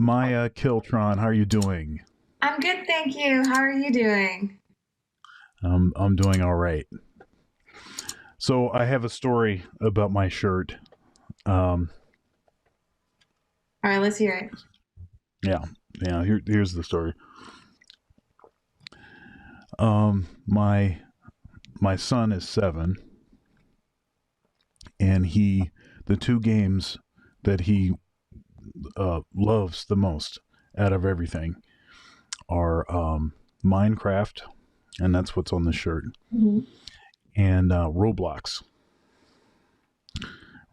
Maya Killtron, how are you doing? I'm good, thank you. How are you doing? I'm doing all right. So I have a story about my shirt. Um, All right, let's hear it. yeah, yeah. Here's the story. My son is 7, and the two games that he loves the most out of everything are Minecraft, and that's what's on the shirt, Mhm. and Roblox.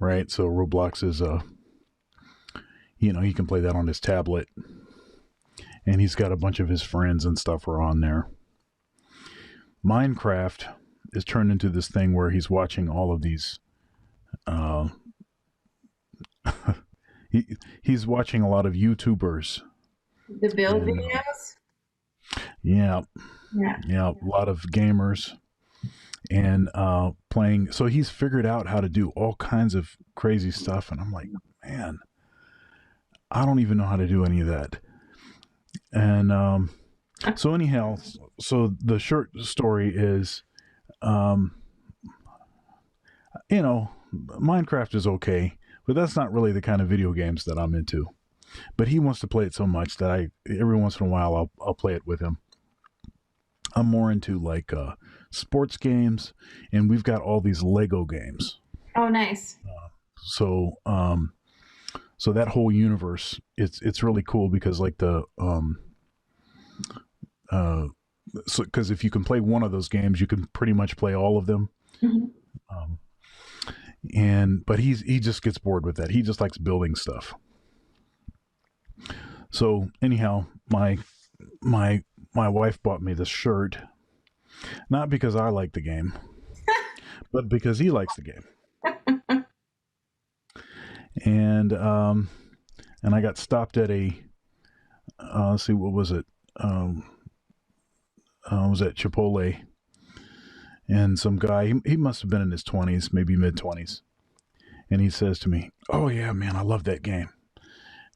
Right. So Roblox is he can play that on his tablet, and he's got a bunch of his friends and stuff are on there. Minecraft is turned into this thing where he's watching all of these. Uh, he's watching a lot of YouTubers, The build and videos? yeah, Yeah. yeah, a lot of gamers and playing. So he's figured out how to do all kinds of crazy stuff, and I'm like, man, I don't even know how to do any of that. And so anyhow, so the short story is, um, you know, Minecraft is okay, but that's not really the kind of video games that I'm into. But he wants to play it so much that I every once in a while I'll play it with him. I'm more into like sports games, and we've got all these Lego games. Oh, nice. So so that whole universe, it's really cool because like the uh so because if you can play one of those games, you can pretty much play all of them. Mhm. Um, and but he just gets bored with that. He just likes building stuff. So anyhow, my my wife bought me this shirt, not because I like the game, but because he likes the game. And and I got stopped at a let's see, what was it? I was at Chipotle, and some guy, he must have been in his 20s, maybe mid 20s, and he says to me, "Oh yeah, man, I love that game."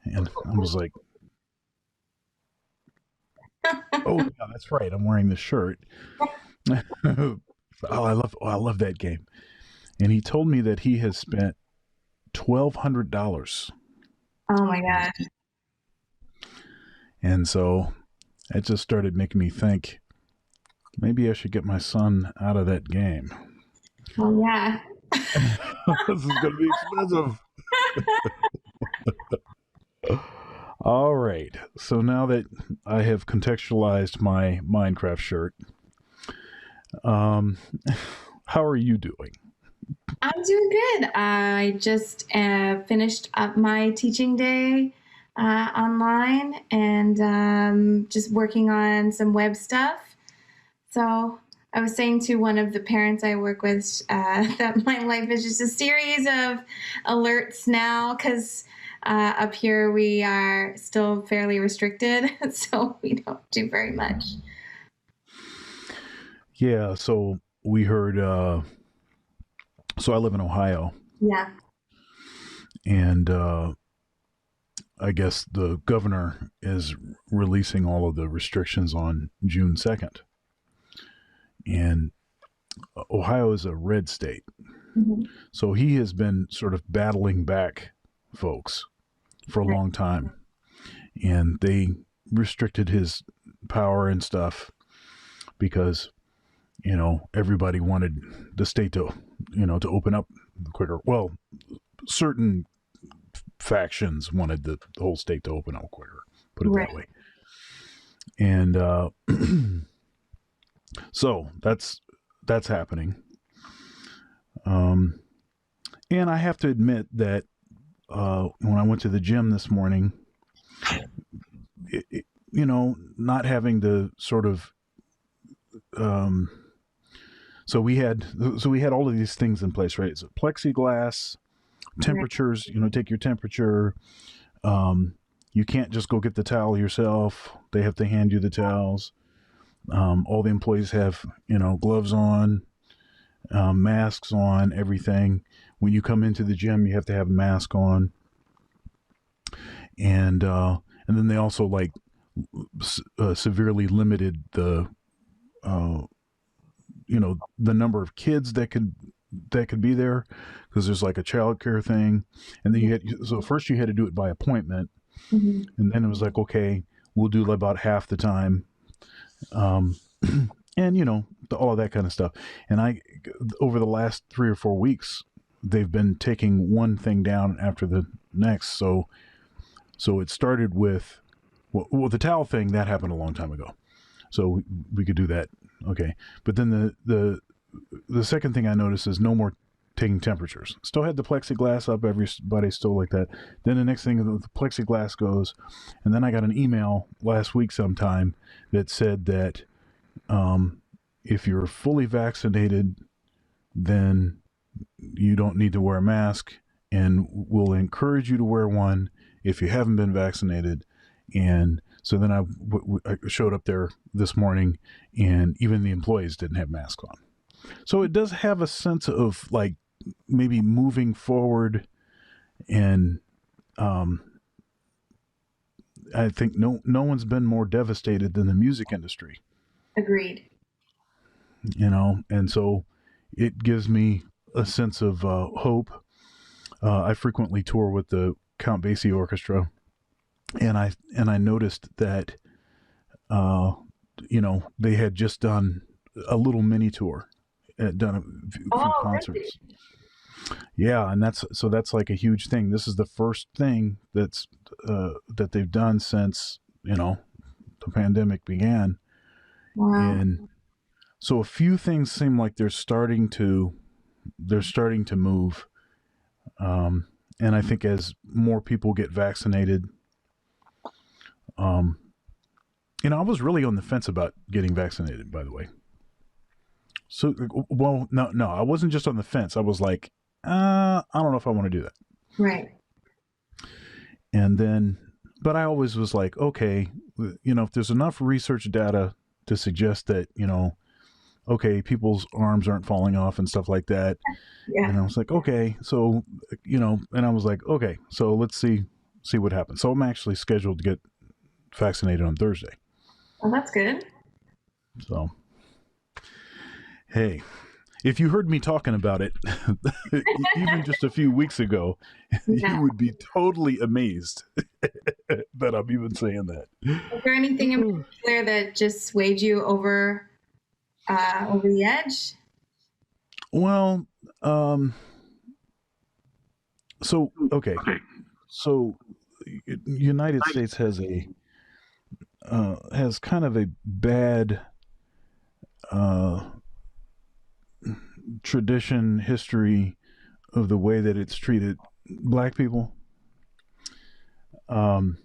And I was like, "Oh yeah, that's right. I'm wearing this shirt." I love that game. And he told me that he has spent $1,200 Oh my on this God. game. And so it just started making me think maybe I should get my son out of that game. Oh yeah. This is going to be expensive. All right. So now that I have contextualized my Minecraft shirt, um, how are you doing? I'm doing good. I just finished up my teaching day online and just working on some web stuff. So I was saying to one of the parents I work with that my life is just a series of alerts now because up here we are still fairly restricted, so we don't do very much. Yeah. So we heard. So I live in Ohio, Yeah. and I guess the governor is releasing all of the restrictions on June 2nd. And Ohio is a red state. Mhm. So he has been sort of battling back folks for a Right. long time. And they restricted his power and stuff because, everybody wanted the state to, to open up quicker. Well, certain factions wanted the whole state to open up quicker, put it that Right. way. And so that's happening. Um, and I have to admit that when I went to the gym this morning, not having the sort of um, so we had all of these things in place, right? So plexiglass, Right. temperatures, take your temperature. Um, you can't just go get the towel yourself. They have to hand you the towels. All the employees have, gloves on, masks on, everything. When you come into the gym, you have to have a mask on. And and then they also like severely limited the the number of kids that could be there, because there's like a child care thing. And then so first you had to do it by appointment, Mm-hmm. and then it was like, okay, we'll do about half the time, and all of that kind of stuff. And over the last 3 or 4 weeks, they've been taking one thing down after the next. So it started with, well, the towel thing that happened a long time ago, so we could do that. Okay, but then the second thing I noticed is no more taking temperatures. Still had the plexiglass up, everybody still like that. Then the next thing, the plexiglass goes, and then I got an email last week sometime that said that if you're fully vaccinated, then you don't need to wear a mask, and we'll encourage you to wear one if you haven't been vaccinated. And so then I showed up there this morning, and even the employees didn't have masks on. So it does have a sense of like maybe moving forward, and I think no one's been more devastated than the music industry. Agreed. And so it gives me a sense of hope. I frequently tour with the Count Basie Orchestra, and I noticed that they had just done a little mini tour, done a few concerts. Really? Yeah, and that's like a huge thing. This is the first thing that they've done since the pandemic began. Wow. And so a few things seem like they're starting to move. And I think as more people get vaccinated, I was really on the fence about getting vaccinated, by the way. So, well, no, I wasn't just on the fence. I was like, I don't know if I want to do that. Right. And then, but I always was like, okay, if there's enough research data to suggest that, okay, people's arms aren't falling off and stuff like that. Yeah. And I was like, okay, so, and I was like, okay, so let's see what happens. So I'm actually scheduled to get vaccinated on Thursday. Well, that's good. So, hey, if you heard me talking about it, even just a few weeks ago, you would be totally amazed that I'm even saying that. Is there anything in particular that just swayed you over the edge? Well, so okay, so United States has kind of a bad tradition, history of the way that it's treated Black people. And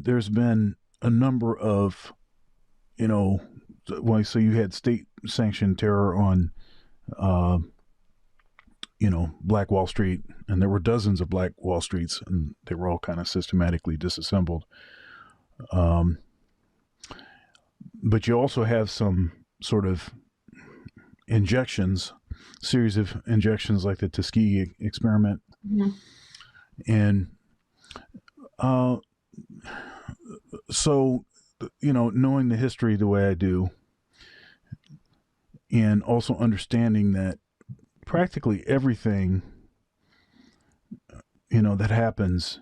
there's been a number of, so you had state sanctioned terror on, Black Wall Street, and there were dozens of Black Wall Streets, and they were all kind of systematically disassembled. But you also have some sort of series of injections like the Tuskegee experiment. Mm-hmm. And so, knowing the history the way I do, and also understanding that practically everything, that happens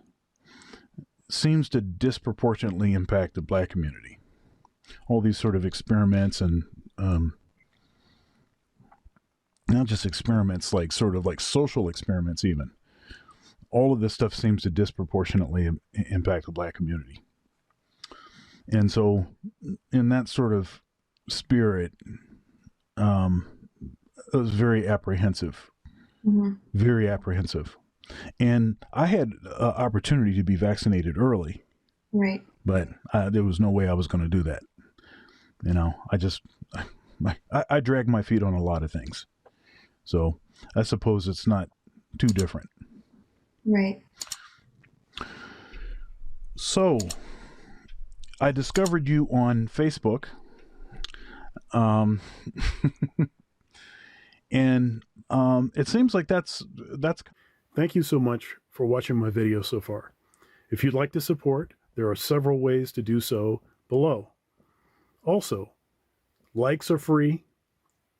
seems to disproportionately impact the Black community. All these sort of experiments, and not just experiments, like sort of like social experiments even. All of this stuff seems to disproportionately impact the Black community. And so in that sort of spirit, I was very apprehensive. Mm-hmm. Very apprehensive. And I had opportunity to be vaccinated early. Right. But there was no way I was going to do that. I drag my feet on a lot of things. So I suppose it's not too different. Right. So I discovered you on Facebook. And it seems like that's. Thank you so much for watching my video so far. If you'd like to support, there are several ways to do so below. Also, likes are free.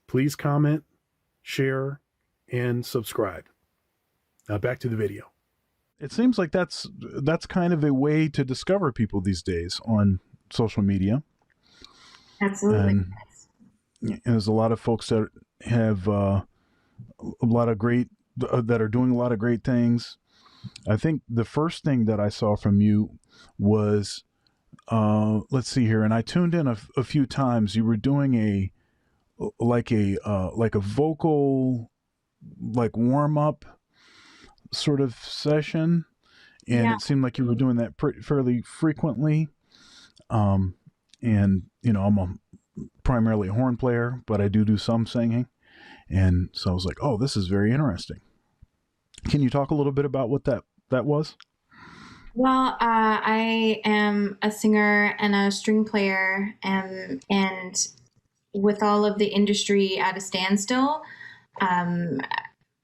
Please comment, share, and subscribe. Now back to the video. It seems like that's kind of a way to discover people these days on social media. Absolutely. And there's a lot of folks that have a lot of great that are doing a lot of great things. I think the first thing that I saw from you was let's see here, and I tuned in a few times. You were doing a vocal warm up sort of session, and it seemed like you were doing that fairly frequently. And I'm primarily a horn player, but I do some singing, and so I was like, oh, this is very interesting. Can you talk a little bit about what that was? Well, I am a singer and a string player, and with all of the industry at a standstill,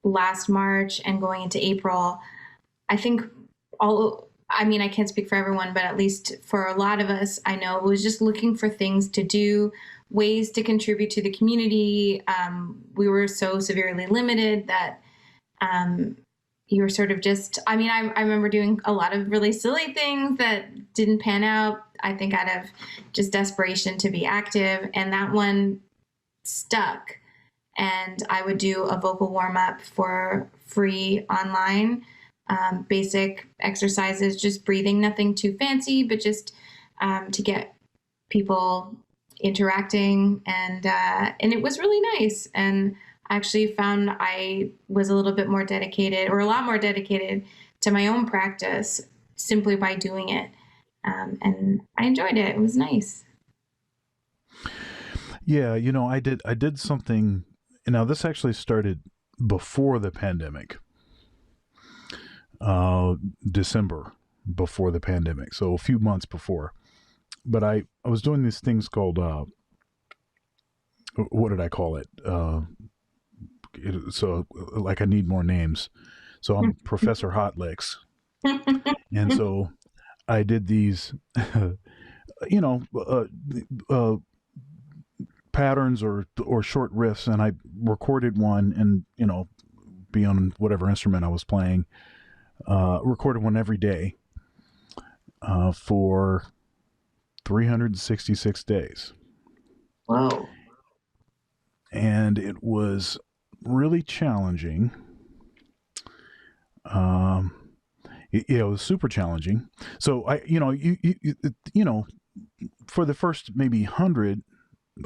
last March and going into April, I think I can't speak for everyone, but at least for a lot of us, I know it was just looking for things to do, ways to contribute to the community. We were so severely limited that you were sort of just, I remember doing a lot of really silly things that didn't pan out, I think out of just desperation to be active. And that one stuck. And I would do a vocal warm-up for free online, basic exercises, just breathing, nothing too fancy, but just to get people interacting. And it was really nice. And I actually found I was a little bit more dedicated, or a lot more dedicated to my own practice simply by doing it. And I enjoyed it. It was nice. Yeah, I did something. Now, this actually started before the pandemic, December before the pandemic, so a few months before. But I was doing these things called, what did I call it? So, like, I need more names. So I'm Professor Hot Licks. And so I did these, patterns or short riffs, and I recorded one, and be on whatever instrument I was playing, recorded one every day for 366 days. Wow. And it was really challenging. It was super challenging. So I, for the first maybe 100,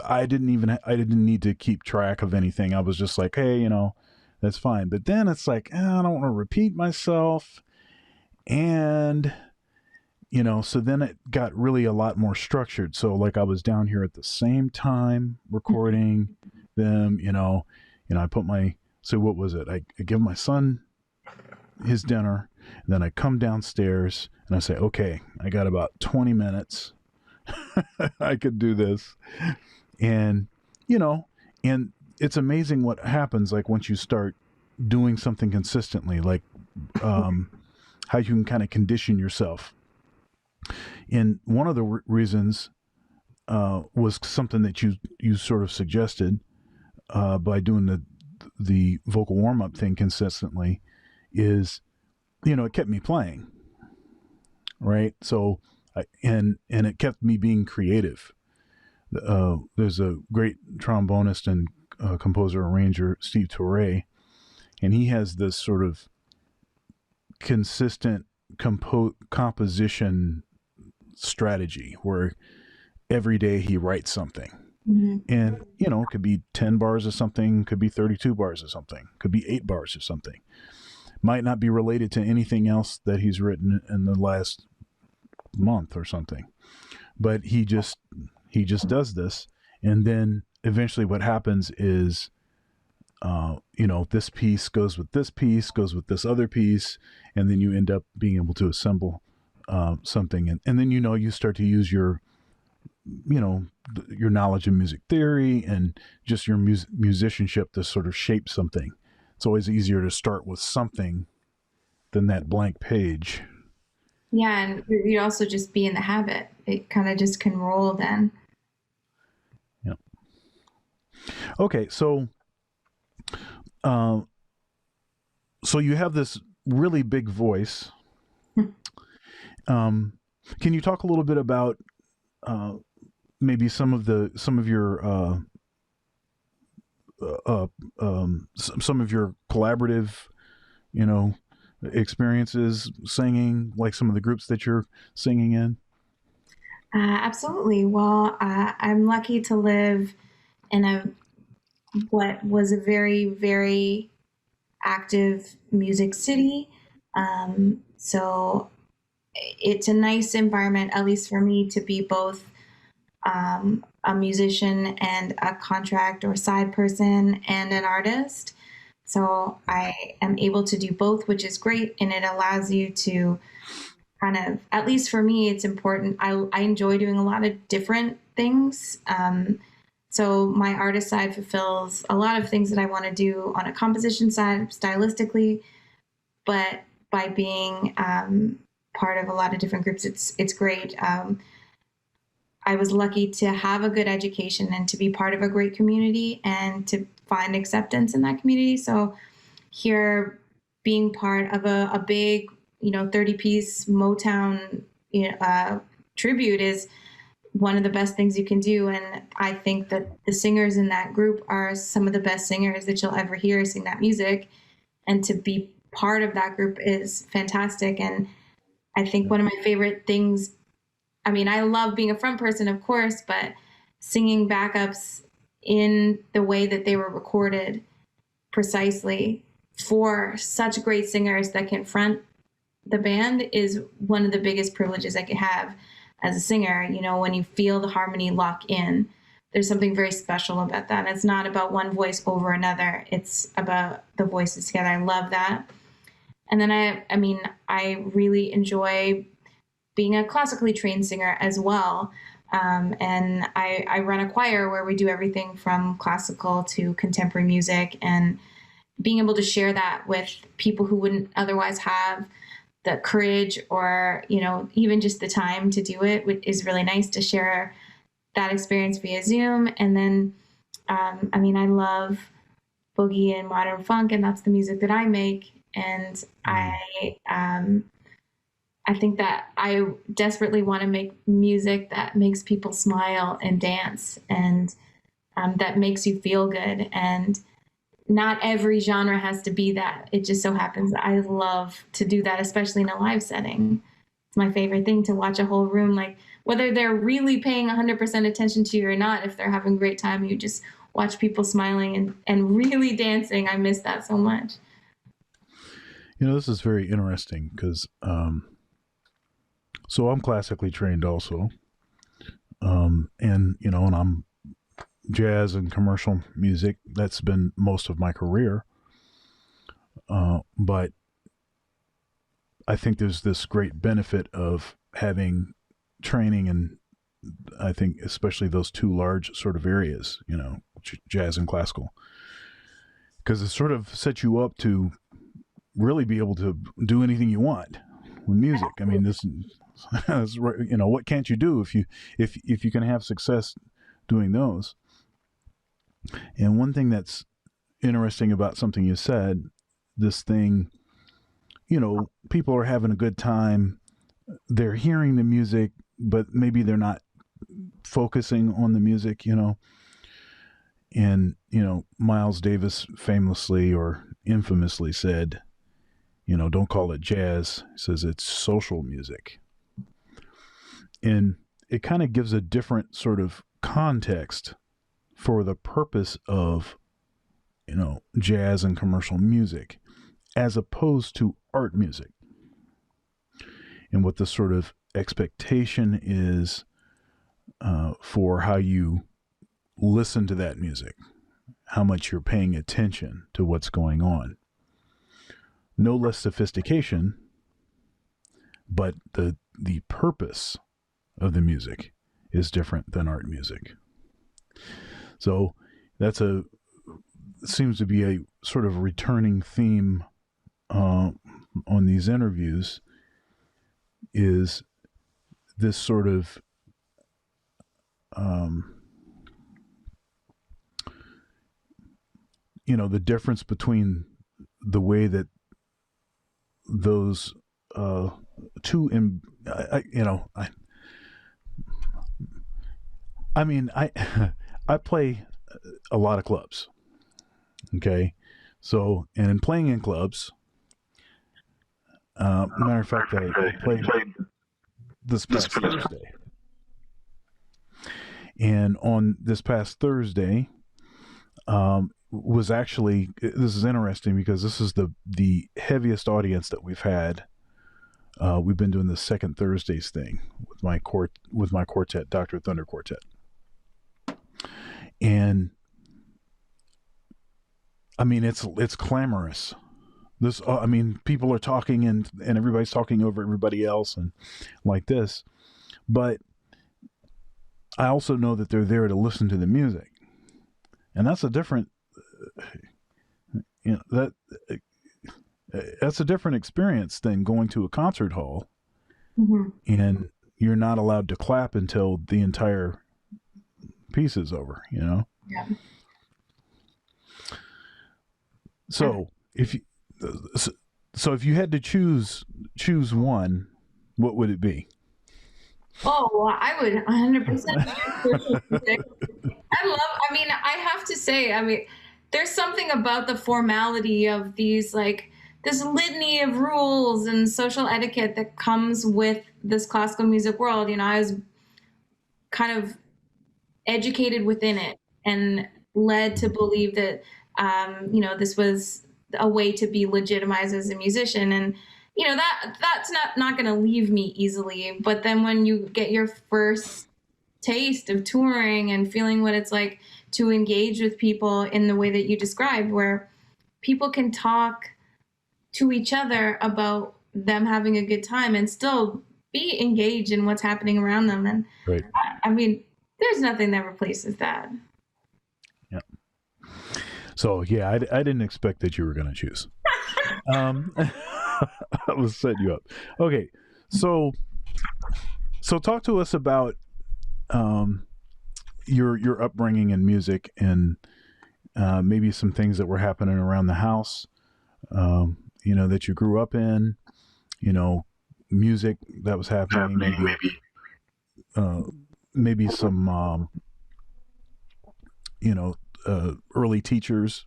I didn't need to keep track of anything. I was just like, hey, that's fine. But then it's like, I don't want to repeat myself. And, so then it got really a lot more structured. So like I was down here at the same time recording them, I put what was it? I give my son his dinner, and then I come downstairs and I say, okay, I got about 20 minutes. I could do this. And, and it's amazing what happens, like, once you start doing something consistently, like, how you can kind of condition yourself. And one of the reasons, was something that you sort of suggested, by doing the vocal warm-up thing consistently, is, it kept me playing. Right. So, and it kept me being creative. There's a great trombonist and composer arranger, Steve Torre, and he has this sort of consistent composition strategy where every day he writes something. Mm-hmm. And it could be 10 bars of something, could be 32 bars of something, could be 8 bars of something. Might not be related to anything else that he's written in the last month or something, but he just does this. And then eventually what happens is, this piece goes with this other piece, and then you end up being able to assemble something. And then, you start to use your knowledge of music theory and just your musicianship to sort of shape something. It's always easier to start with something than that blank page. Yeah, and you also just be in the habit. It kind of just can roll then. Yeah. Okay, uh, so you have this really big voice. Um, can you talk a little bit about uh, maybe some of your some of your collaborative, you know, experiences singing, like some of the groups that you're singing in? Absolutely. Well, I'm lucky to live in a what was a very, very active music city. So it's a nice environment, at least for me, to be both a musician and a contract or side person and an artist. So I am able to do both, which is great. And it allows you to kind of, at least for me, it's important. I enjoy doing a lot of different things. So my artist side fulfills a lot of things that I want to do on a composition side, stylistically, but by being part of a lot of different groups, it's great. I was lucky to have a good education and to be part of a great community and to find acceptance in that community. So here, being part of a big, 30-piece Motown, tribute is one of the best things you can do. And I think that the singers in that group are some of the best singers that you'll ever hear sing that music. And to be part of that group is fantastic. And I think Yeah. one of my favorite things, I mean, I love being a front person, of course, but singing backups in the way that they were recorded precisely for such great singers that can front the band is one of the biggest privileges I could have as a singer. When you feel the harmony lock in, there's something very special about that. It's not about one voice over another. It's about the voices together. I love that. And then I mean, I really enjoy being a classically trained singer as well. And I run a choir where we do everything from classical to contemporary music, and being able to share that with people who wouldn't otherwise have the courage or even just the time to do it is really nice to share that experience via Zoom. And then I mean, I love boogie and modern funk, and that's the music that I make. And Mm. I think that I desperately want to make music that makes people smile and dance, and that makes you feel good. And not every genre has to be that. It just so happens that I love to do that, especially in a live setting. It's my favorite thing to watch a whole room, like whether they're really paying 100% attention to you or not, if they're having a great time, you just watch people smiling and really dancing. I miss that so much. This is very interesting because so I'm classically trained also, and I'm jazz and commercial music. That's been most of my career. But I think there's this great benefit of having training in, I think, especially those two large sort of areas, jazz and classical, because it sort of sets you up to really be able to do anything you want with music. I mean, this is what can't you do if you can have success doing those? And one thing that's interesting about something you said, this thing, people are having a good time. They're hearing the music, but maybe they're not focusing on the music, And, Miles Davis famously or infamously said, don't call it jazz. He says it's social music. And it kind of gives a different sort of context for the purpose of, jazz and commercial music as opposed to art music. And what the sort of expectation is for how you listen to that music, how much you're paying attention to what's going on. No less sophistication, but the purpose of the music is different than art music. So that's seems to be a sort of returning theme on these interviews. is this sort of um, the difference between the way that those two in I mean I I play a lot of clubs. Okay, so and in playing in clubs, matter of fact, I played this past Thursday, and on this past Thursday, was actually, this is interesting because this is the heaviest audience that we've had. We've been doing the second Thursdays thing with my quartet, Dr. Thunder Quartet, and I mean it's clamorous. This I mean people are talking and everybody's talking over everybody else and like this, but I also know that they're there to listen to the music, and that's a different that that's a different experience than going to a concert hall Mm-hmm. and you're not allowed to clap until the entire piece is over. Yeah. So if you if you had to choose one, what would it be? Oh, well, I would 100% I mean, I have to say, I mean, there's something about the formality of these, like, this litany of rules and social etiquette that comes with this classical music world. I was kind of educated within it and led to believe that, this was a way to be legitimized as a musician. And, that's not going to leave me easily. But then when you get your first taste of touring and feeling what it's like to engage with people in the way that you described, where people can talk to each other about them having a good time and still be engaged in what's happening around them. And Right. I mean, there's nothing that replaces that. Yeah. So yeah, I didn't expect that you were going to choose. I was setting you up. Okay, so talk to us about your upbringing in music and maybe some things that were happening around the house. That you grew up in. Music that was happening. Maybe some early teachers.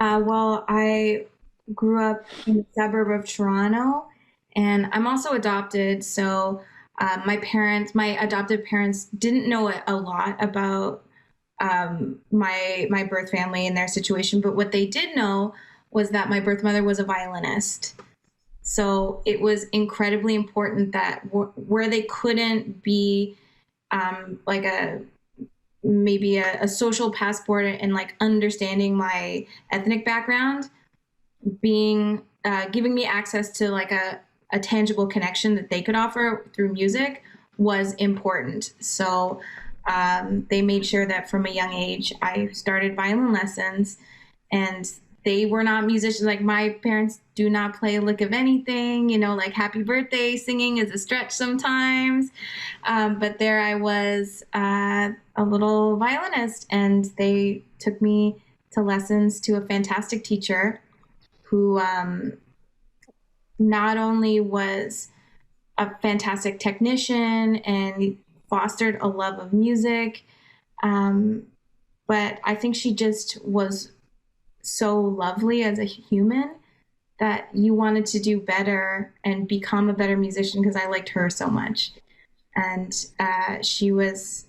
Well, I grew up in the suburb of Toronto, and I'm also adopted. So my adopted parents, didn't know a lot about my birth family and their situation, but what they did know was that my birth mother was a violinist. So it was incredibly important that where they couldn't be like maybe a social passport and like understanding my ethnic background, being giving me access to like a tangible connection that they could offer through music was important. So they made sure that from a young age I started violin lessons, and they were not musicians. Like my parents do not play a lick of anything, like happy birthday singing is a stretch sometimes. But there I was, a little violinist, and they took me to lessons to a fantastic teacher who not only was a fantastic technician and fostered a love of music, but I think she just was so lovely as a human that you wanted to do better and become a better musician because I liked her so much. And she was,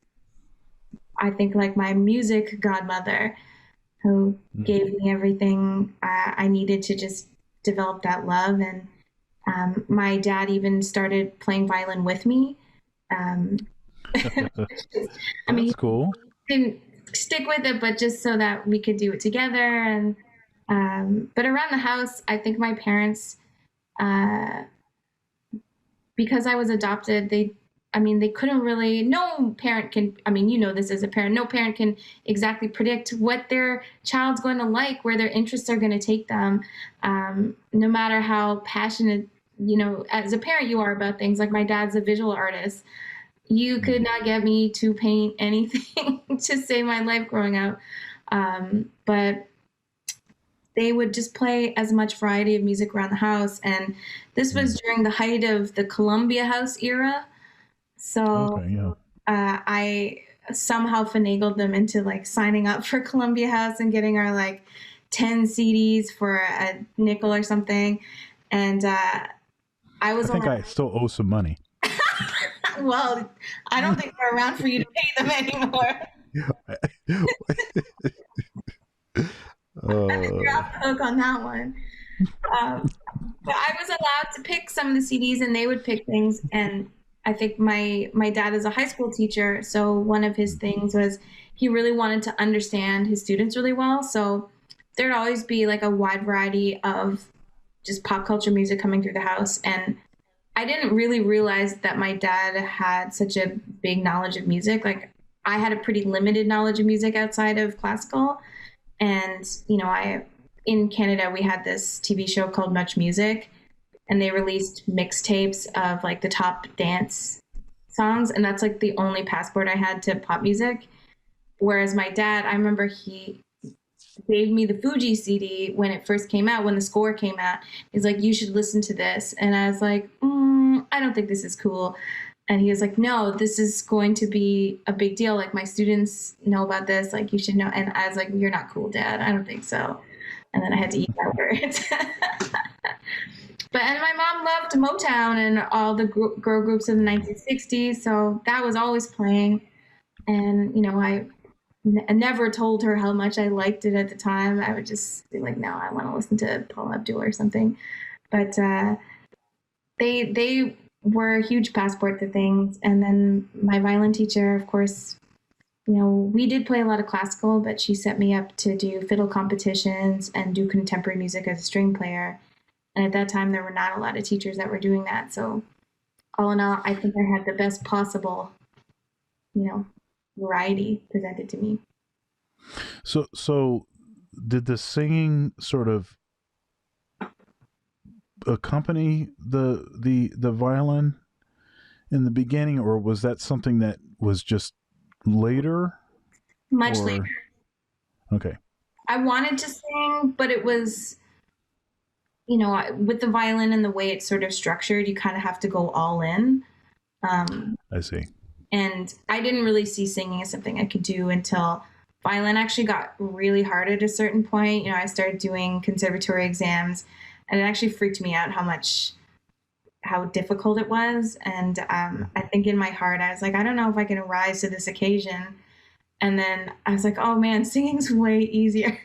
I think, like my music godmother who gave me everything I needed to just develop that love. And my dad even started playing violin with me. I mean, That's cool. he didn't stick with it, but just so that we could do it together. And but around the house, I think my parents, uh, because I was adopted, they couldn't really, no parent can, this as a parent, no parent can exactly predict what their child's going to like, where their interests are going to take them. No matter how passionate as a parent, you are about things. Like my dad's a visual artist. You could not get me to paint anything to save my life growing up. But they would just play as much variety of music around the house. And this was during the height of the Columbia House era. So Okay, yeah. I somehow finagled them into like signing up for Columbia House and getting our like 10 CDs for a nickel or something. And I was I think I still owe some money. well, I don't think they're around for you to pay them anymore. I think you're off the hook on that one. But I was allowed to pick some of the CDs, and they would pick things. And I think my dad is a high school teacher, so one of his things was he really wanted to understand his students really well. So there'd always be like a wide variety of just pop culture music coming through the house. And I didn't really realize that my dad had such a big knowledge of music. Like I had a pretty limited knowledge of music outside of classical. And, I in Canada we had this TV show called Much Music, and they released mixtapes of like the top dance songs, and that's like the only passport I had to pop music. Whereas my dad, I remember he gave me the Fuji CD when it first came out, when the score came out. He's like, you should listen to this. And I was like, I don't think this is cool. And he was like, no, this is going to be a big deal. Like my students know about this. Like you should know. And I was like, you're not cool, Dad. I don't think so. And then I had to eat that word. And my mom loved Motown and all the girl groups of the 1960s. So that was always playing. And, I never told her how much I liked it at the time. I would just be like, no, I want to listen to Paula Abdul or something. But they were a huge passport to things. And then my violin teacher, of course, we did play a lot of classical, but she set me up to do fiddle competitions and do contemporary music as a string player. And at that time, there were not a lot of teachers that were doing that. So all in all, I think I had the best possible, variety presented to me. So did the singing sort of accompany the violin in the beginning, or was that something that was just later? Much later. Okay. I wanted to sing, but it was, with the violin and the way it's sort of structured, you kind of have to go all in. I see. And I didn't really see singing as something I could do until violin actually got really hard at a certain point. I started doing conservatory exams, and it actually freaked me out how difficult it was. And I think in my heart, I was like, I don't know if I can rise to this occasion. And then I was like, oh man, singing's way easier.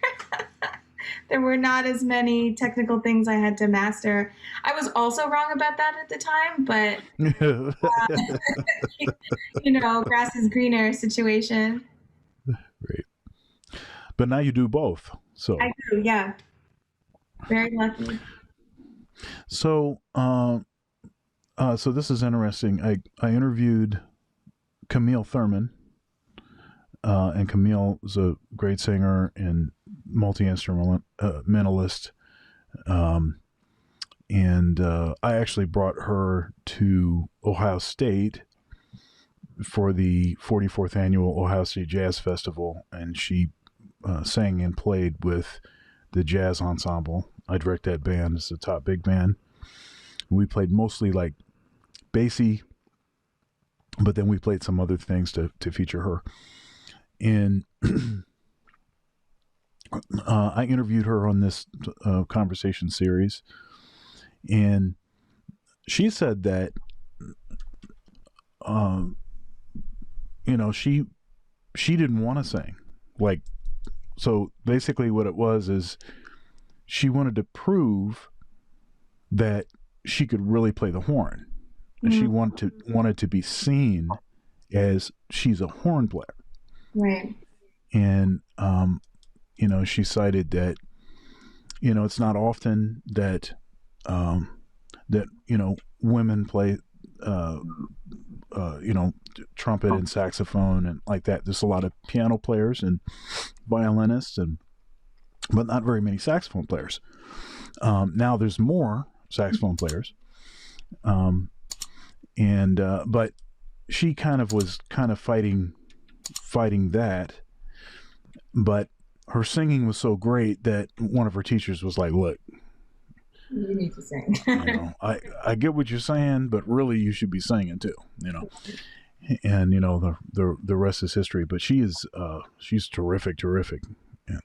There were not as many technical things I had to master. I was also wrong about that at the time, but grass is greener situation. Right. But now you do both. So I do, yeah. Very lucky. So, so this is interesting. I interviewed Camille Thurman, and Camille is a great singer and multi-instrumentalist. And I actually brought her to Ohio State for the 44th annual Ohio State Jazz Festival, and she sang and played with the jazz ensemble. I direct that band. It's a top big band. We played mostly like bassy, but then we played some other things to feature her. And I interviewed her on this conversation series, and she said that she didn't want to sing. Like, so basically what it was is she wanted to prove that she could really play the horn, and she wanted to be seen as she's a horn player. Right. And she cited that it's not often that women play trumpet and saxophone and like that. There's a lot of piano players and violinists, but not very many saxophone players. Now there's more saxophone players, And but she was fighting that, but her singing was so great that one of her teachers was like, "Look, you need to sing." I get what you're saying, but really you should be singing too, And the rest is history. But she's terrific. Yeah.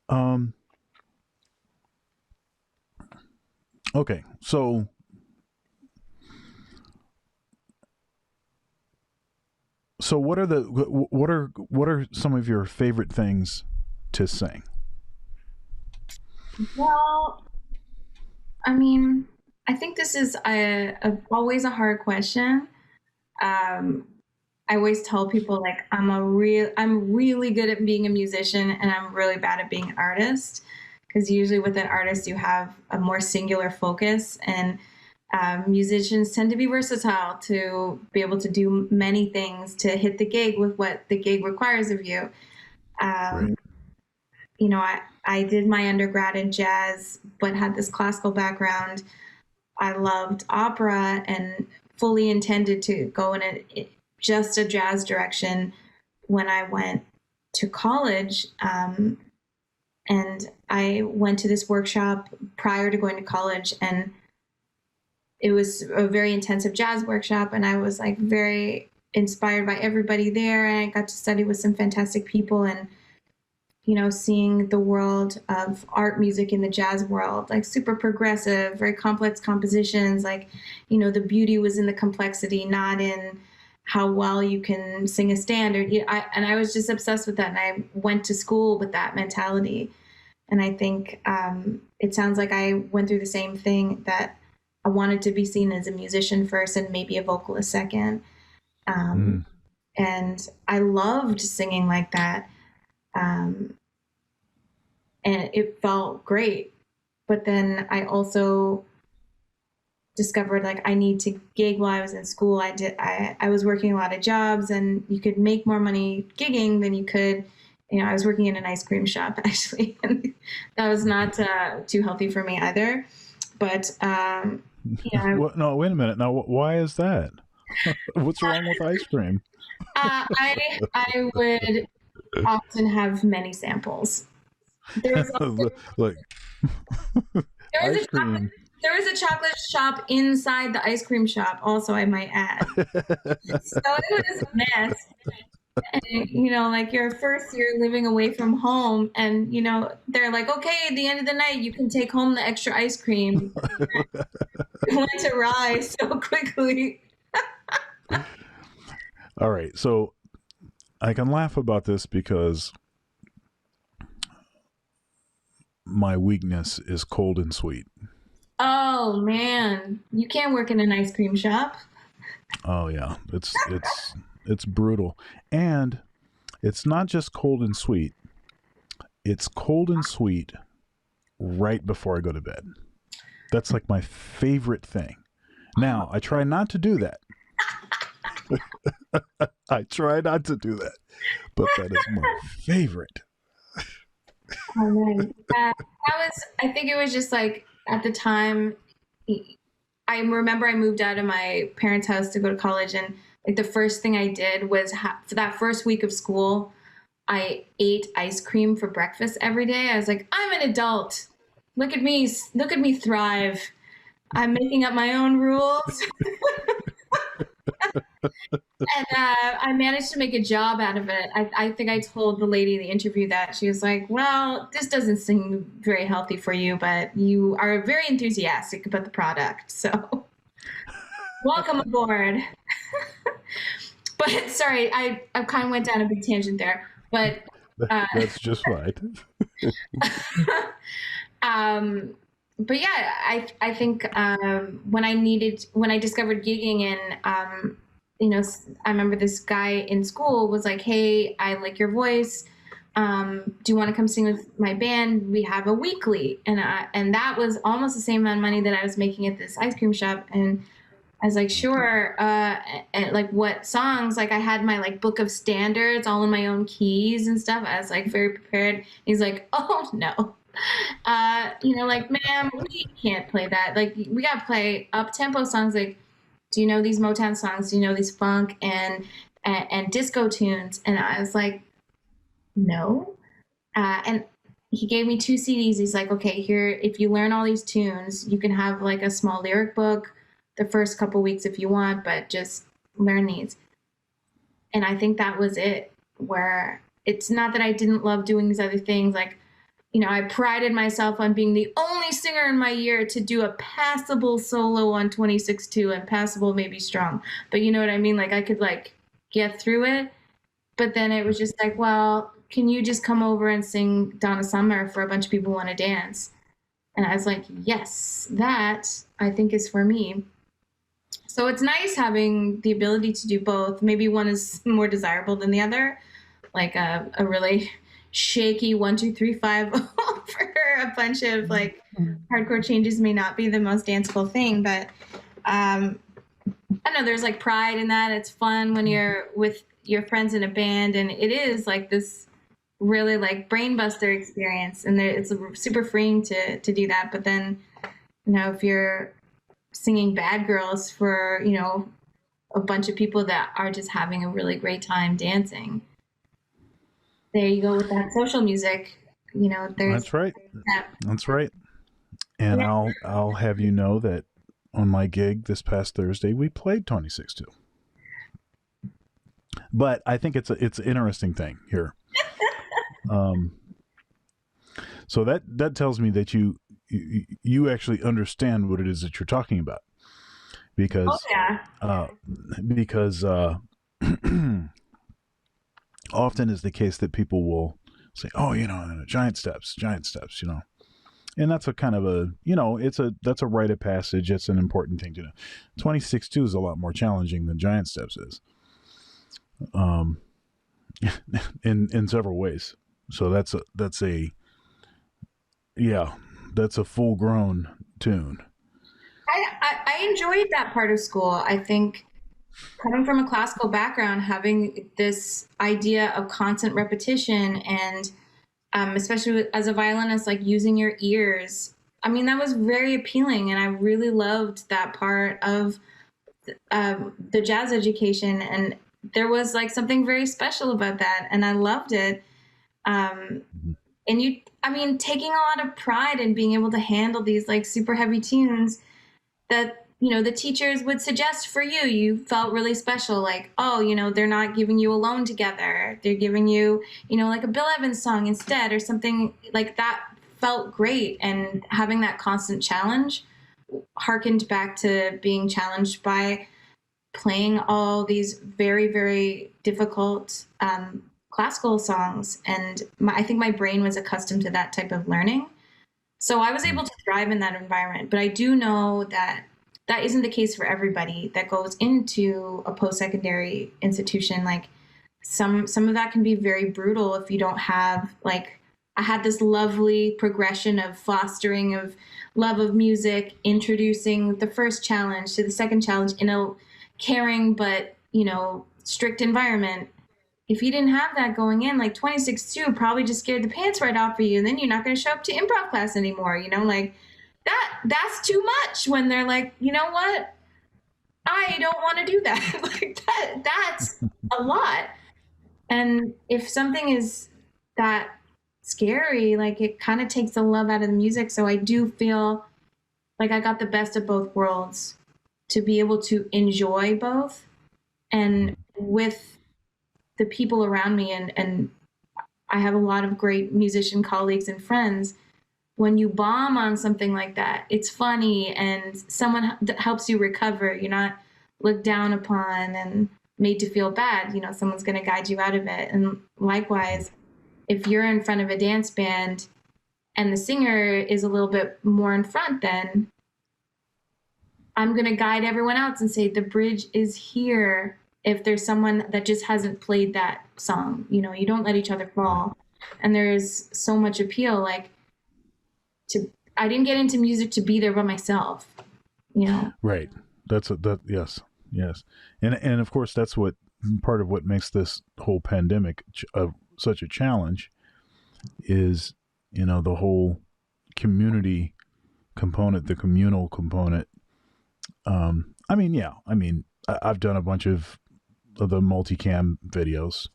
Um. Okay, so what are some of your favorite things to sing? Well, I mean, I think this is always a hard question. Um, I always tell people like I'm really good at being a musician and I'm really bad at being an artist, because usually with an artist you have a more singular focus, and musicians tend to be versatile to be able to do many things to hit the gig with what the gig requires of you. Right. Um, I did my undergrad in jazz, but had this classical background. I loved opera and fully intended to go in just a jazz direction when I went to college. And I went to this workshop prior to going to college, and it was a very intensive jazz workshop. And I was like very inspired by everybody there. And I got to study with some fantastic people, and seeing the world of art music in the jazz world, like super progressive, very complex compositions. Like, the beauty was in the complexity, not in how well you can sing a standard. And I was just obsessed with that. And I went to school with that mentality. And I think it sounds like I went through the same thing, that I wanted to be seen as a musician first and maybe a vocalist second. And I loved singing like that. And it felt great. But then I also discovered like I need to gig while I was in school. I was working a lot of jobs, and you could make more money gigging than you could. I was working in an ice cream shop actually, and that was not too healthy for me either. But No, wait a minute. Now, why is that? What's wrong with ice cream? I would often have many samples. There was Look, ice cream. There was a chocolate shop inside the ice cream shop also, I might add. So it was a mess. And, like your first year living away from home, and, they're like, okay, at the end of the night, you can take home the extra ice cream. It went to rise so quickly. All right. So I can laugh about this because my weakness is cold and sweet. Oh man, you can't work in an ice cream shop. Oh yeah, it's brutal, and it's not just cold and sweet. It's cold and sweet right before I go to bed. That's like my favorite thing. Now I try not to do that. I try not to do that, but that is my favorite. Oh man, I think it was just like at the time. I remember I moved out of my parents' house to go to college, and like the first thing I did was for that first week of school, I ate ice cream for breakfast every day. I was like, I'm an adult. Look at me thrive. I'm making up my own rules. And I managed to make a job out of it. I think I told the lady in the interview that. She was like, well, this doesn't seem very healthy for you, but you are very enthusiastic about the product. So welcome aboard. But sorry, I kind of went down a big tangent there. But that's just fine. But yeah, I think when I discovered gigging, and I remember this guy in school was like, hey, I like your voice. Do you want to come sing with my band? We have a weekly. And that was almost the same amount of money that I was making at this ice cream shop. And I was like, sure. And like what songs? Like I had my like book of standards all in my own keys and stuff. I was like very prepared. He's like, oh no, Like, ma'am, we can't play that. Like, we gotta play up tempo songs. Like, do you know these Motown songs? Do you know these funk and disco tunes? And I was like, no. And he gave me two CDs. He's like, okay, here, if you learn all these tunes, you can have like a small lyric book the first couple weeks if you want, but just learn these. And I think that was it, where it's not that I didn't love doing these other things. Like, I prided myself on being the only singer in my year to do a passable solo on 26-2, and passable maybe strong. But you know what I mean? Like, I could like get through it. But then it was just like, well, can you just come over and sing Donna Summer for a bunch of people who want to dance? And I was like, yes, that I think is for me. So it's nice having the ability to do both. Maybe one is more desirable than the other, like a really shaky 1 2 3 5 for a bunch of like hardcore changes may not be the most danceable thing, but I know there's like pride in that. It's fun when you're with your friends in a band, and it is like this really like brain buster experience, and it's super freeing to do that. But then, if you're singing Bad Girls for a bunch of people that are just having a really great time dancing, there you go with that social music. There's That's right. that. That's right. And Yeah. I'll have you know that on my gig this past Thursday, we played 26-2. But I think it's an interesting thing here. So that tells me that you actually understand what it is that you're talking about, Oh because yeah. because often is the case that people will say, oh, giant steps, and that's a kind of that's a rite of passage. It's an important thing to know. 26-2 is a lot more challenging than giant steps is, in several ways. So that's a full grown tune. I enjoyed that part of school. I think coming from a classical background, having this idea of constant repetition and especially as a violinist, like using your ears. I mean, that was very appealing, and I really loved that part of the jazz education. And there was like something very special about that, and I loved it. Um, and I mean, taking a lot of pride in being able to handle these like super heavy tunes that the teachers would suggest for you felt really special, like, oh, they're not giving you Alone Together, they're giving you like a Bill Evans song instead, or something like that. Felt great, and having that constant challenge harkened back to being challenged by playing all these very very difficult classical songs, and I think my brain was accustomed to that type of learning, so I was able to thrive in that environment. But I do know that that isn't the case for everybody that goes into a post-secondary institution. Like some of that can be very brutal if you don't have like I had this lovely progression of fostering of love of music, introducing the first challenge to the second challenge in a caring but strict environment. If you didn't have that going in, like 26-2 probably just scared the pants right off of you, and then you're not going to show up to improv class anymore. Like that's too much when they're like, you know what, I don't want to do that. Like that's a lot. And if something is that scary, like it kind of takes the love out of the music. So I do feel like I got the best of both worlds, to be able to enjoy both, and with the people around me, and I have a lot of great musician colleagues and friends. When you bomb on something like that, it's funny, and someone that helps you recover. You're not looked down upon and made to feel bad. Someone's going to guide you out of it. And likewise, if you're in front of a dance band and the singer is a little bit more in front, then I'm going to guide everyone else and say the bridge is here. If there's someone that just hasn't played that song, you don't let each other fall. And there's so much appeal. Like, I didn't get into music to be there by myself, Right. Yes. Yes. And of course that's what part of what makes this whole pandemic such a challenge is the whole community component, the communal component. I've done a bunch of the multicam videos,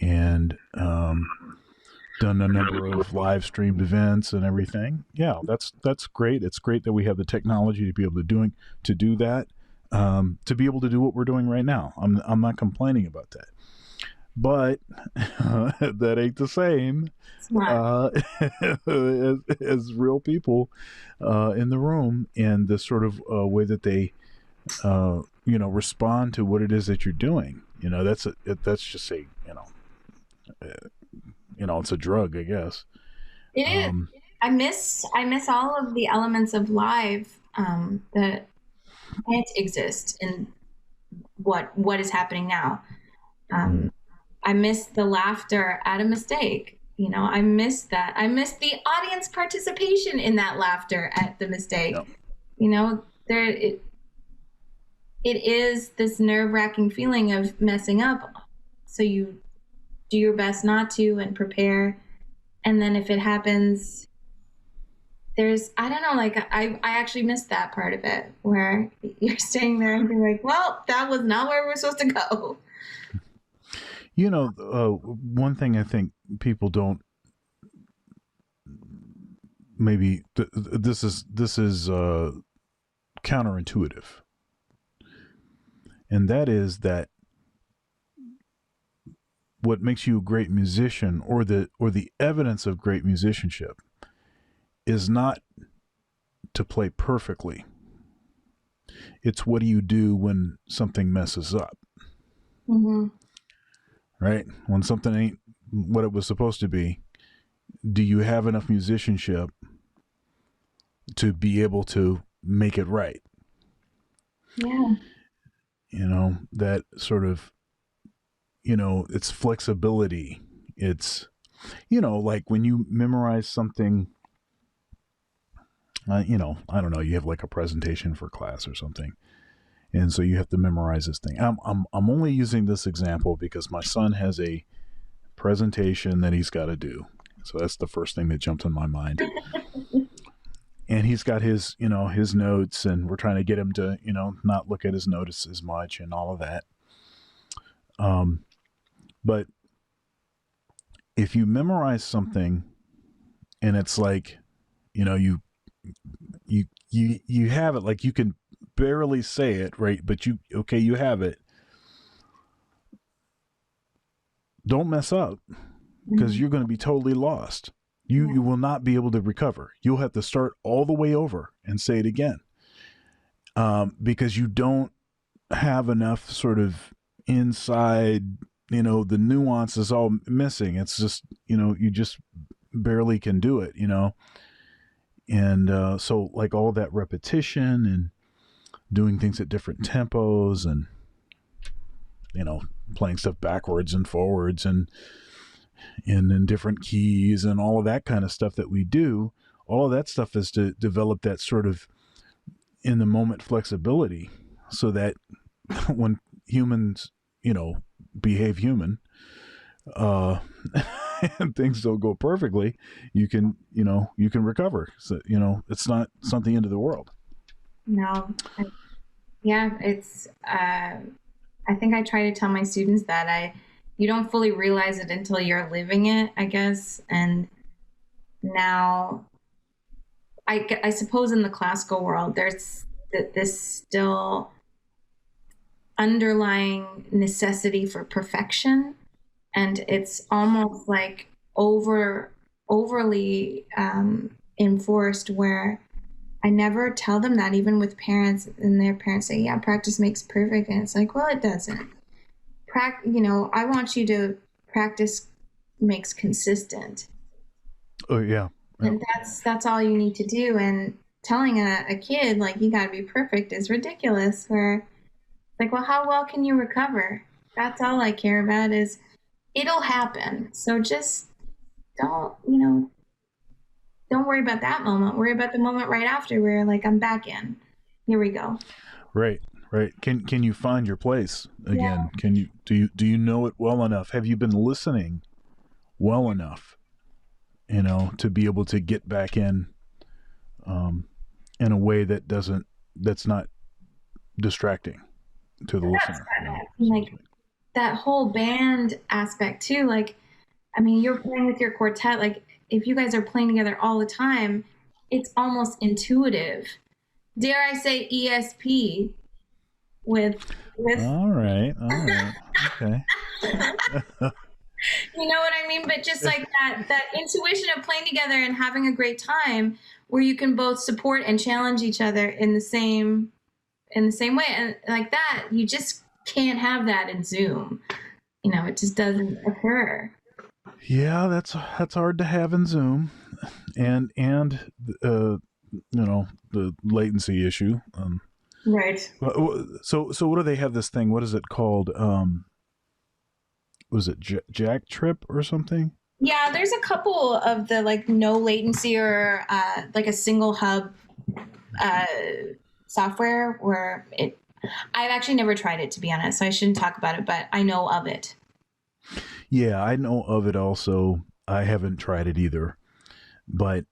and done a number of live streamed events and everything. Yeah, that's great. It's great that we have the technology to be able to do that, to be able to do what we're doing right now. I'm not complaining about that, but that ain't the same as real people in the room, and the sort of way that they respond to what it is that you're doing. That's just it's a drug, I guess. It is. I miss all of the elements of live that can't exist in what is happening now. I miss the laughter at a mistake. I miss that. I miss the audience participation in that laughter at the mistake. Yep. It is this nerve-wracking feeling of messing up. So you do your best not to and prepare. And then if it happens, I don't know, like I actually missed that part of it where you're staying there and being like, well, that was not where we're supposed to go. One thing I think people don't, maybe this is counterintuitive, and that is that what makes you a great musician, or the evidence of great musicianship, is not to play perfectly. It's what do you do when something messes up. Mm-hmm. Right? When something ain't what it was supposed to be, do you have enough musicianship to be able to make it right? Yeah. That sort of, it's flexibility. It's, like when you memorize something, I don't know, you have like a presentation for class or something, and so you have to memorize this thing. I'm only using this example because my son has a presentation that he's got to do. So that's the first thing that jumped in my mind. And he's got his notes, and we're trying to get him to, not look at his notes as much and all of that. But if you memorize something and it's like, you have it, like you can barely say it, right? But you have it. Don't mess up, because you're going to be totally lost. You will not be able to recover. You'll have to start all the way over and say it again, because you don't have enough sort of inside, the nuance is all missing. It's just, you just barely can do it, and so like all that repetition and doing things at different tempos, and playing stuff backwards and forwards, and in different keys, and all of that kind of stuff that we do, all of that stuff is to develop that sort of in the moment flexibility, so that when humans, behave human, and things don't go perfectly, you can recover. So, it's not something into the world. No. It's, I think I try to tell my students that you don't fully realize it until you're living it, I guess. And now, I suppose in the classical world, there's this still underlying necessity for perfection, and it's almost like overly enforced, where I never tell them that, even with parents, and their parents say, yeah, practice makes perfect. And it's like, well, it doesn't. I want you to practice makes consistent. Oh, yeah. And that's all you need to do. And telling a kid, like, you got to be perfect is ridiculous. Where, like, well, how well can you recover? That's all I care about, is it'll happen. So just don't worry about that moment. Worry about the moment right after, where, like, I'm back in. Here we go. Right. Can you find your place again? Yeah. Do you know it well enough? Have you been listening well enough to be able to get back in a way that's not distracting to the That's listener. like that whole band aspect too. Like, I mean, you're playing with your quartet. Like, if you guys are playing together all the time, it's almost intuitive. Dare I say ESP with All right, okay. you know what I mean? But just like that intuition of playing together and having a great time where you can both support and challenge each other in the same way. And like that, you just can't have that in Zoom. It just doesn't occur. Yeah, that's hard to have in Zoom, and the latency issue. Right. So what do they have this thing? What is it called? Was it Jack Trip or something? Yeah, there's a couple of the like no latency or like a single hub uh, software where it. I've actually never tried it, to be honest, so I shouldn't talk about it, but I know of it. Yeah, I know of it also. I haven't tried it either, but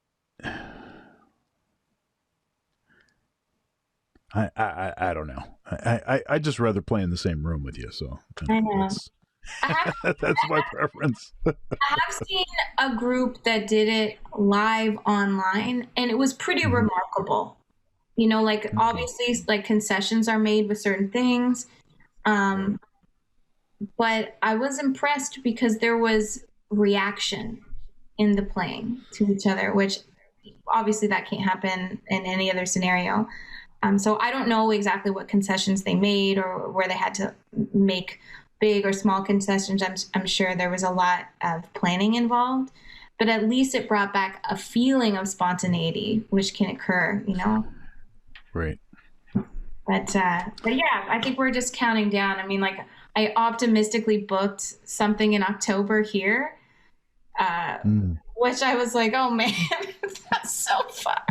I don't know. I just rather play in the same room with you. So I know. that's I have, that's my preference. I have seen a group that did it live online, and it was pretty Mhm. remarkable. Like Okay. obviously, like concessions are made with certain things, Right. um, but I was impressed because there was reaction in the playing to each other, which obviously that can't happen in any other scenario. So I don't know exactly what concessions they made or where they had to make big or small concessions. I'm sure there was a lot of planning involved, but at least it brought back a feeling of spontaneity, which can occur. Right. But yeah, I think we're just counting down. I mean, like I optimistically booked something in October here, uh, Mm. which I was like, oh man, that's so far.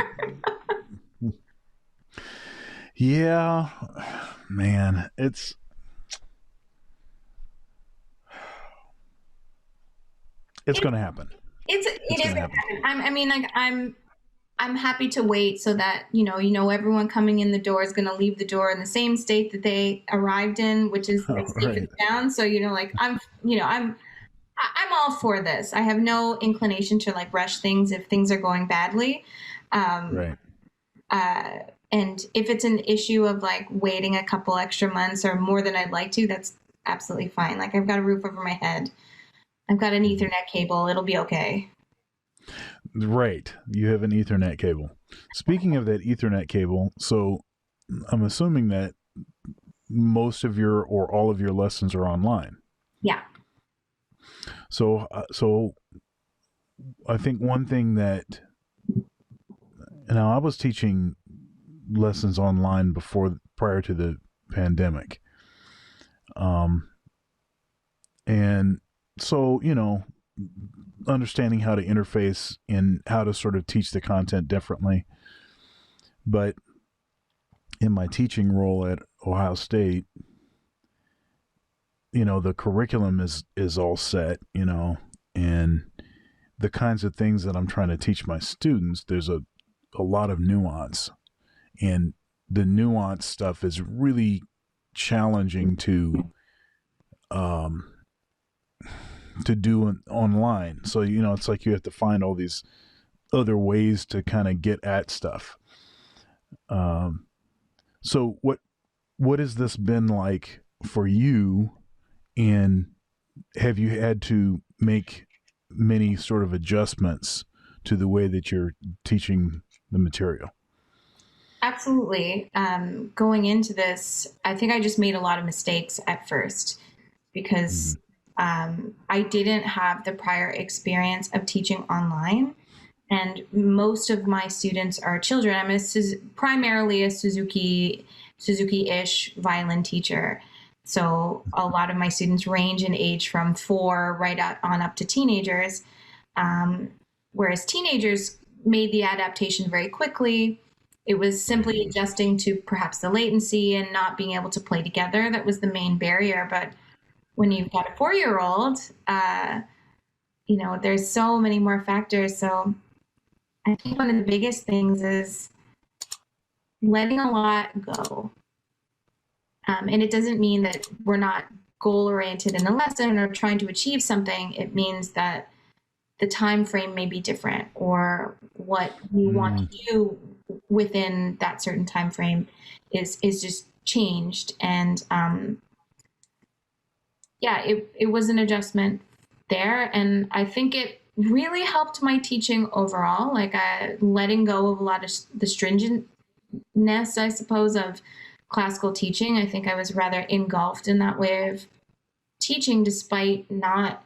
Yeah, man, it's It, going to happen. It's it is. going to happen. I mean, like I'm happy to wait so that everyone coming in the door is going to leave the door in the same state that they arrived in, which is like safe and Right. sound. So like I'm all for this. I have no inclination to like rush things if things are going badly. Um, Right. uh, and if it's an issue of like waiting a couple extra months or more than I'd like to, that's absolutely fine. Like I've got a roof over my head. I've got an Mhm. Ethernet cable. It'll be okay. Right. You have an Ethernet cable. Speaking of that Ethernet cable, so I'm assuming that most of your or all of your lessons are online. Yeah. So I think one thing that now I was teaching lessons online prior to the pandemic, um, and so understanding how to interface and how to sort of teach the content differently. But in my teaching role at Ohio State, the curriculum is all set, and the kinds of things that I'm trying to teach my students, there's a lot of nuance, and the nuance stuff is really challenging um to do online. So it's like you have to find all these other ways to kind of get at stuff. Um, so what has this been like for you? And have you had to make many sort of adjustments to the way that you're teaching the material? Absolutely. Going into this, I think I just made a lot of mistakes at first Mm-hmm. because I didn't have the prior experience of teaching online. And most of my students are children. I'm primarily a Suzuki-ish violin teacher. So a lot of my students range in age from 4 right on up to teenagers. Um, Whereas teenagers made the adaptation very quickly. It was Right. simply adjusting to perhaps the latency and not being able to play together. That was the main barrier. But when you've got a 4-year-old, there's so many more factors. So I think one of the biggest things is letting a lot go. And it doesn't mean that we're not goal oriented in the lesson or trying to achieve something. It means that the time frame may be different, or what you want to do within that certain time frame is just changed. And yeah, it was an adjustment there, and I think it really helped my teaching overall. Like letting go of a lot of the stringentness, I suppose, of classical teaching. I think I was rather engulfed in that way of teaching, despite not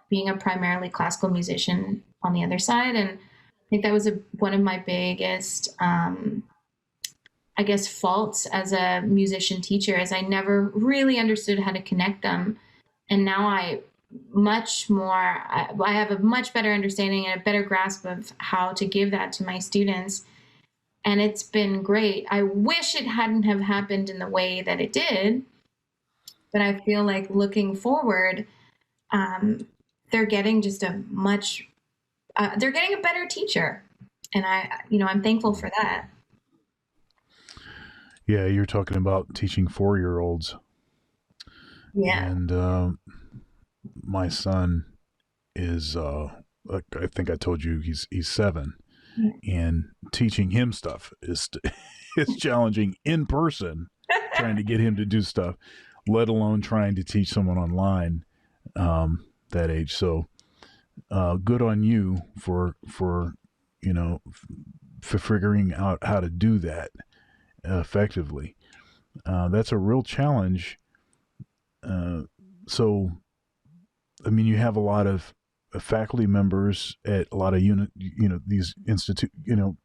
being a primarily classical musician on the other side. And I think that was one of my biggest, I guess, faults as a musician teacher, is I never really understood how to connect them. And now I have a much better understanding and a better grasp of how to give that to my students. And it's been great. I wish it hadn't have happened in the way that it did, but I feel like looking forward, they're getting just they're getting a better teacher, and I'm thankful for that. Yeah, you're talking about teaching 4-year-olds, Yeah. and my son is, I think I told you he's 7, and teaching him stuff is is challenging in person. Trying to get him to do stuff, let alone trying to teach someone online that age. So good on you for for figuring out how to do that effectively. That's a real challenge. So, I mean, you have a lot of faculty members at a lot of these institute, in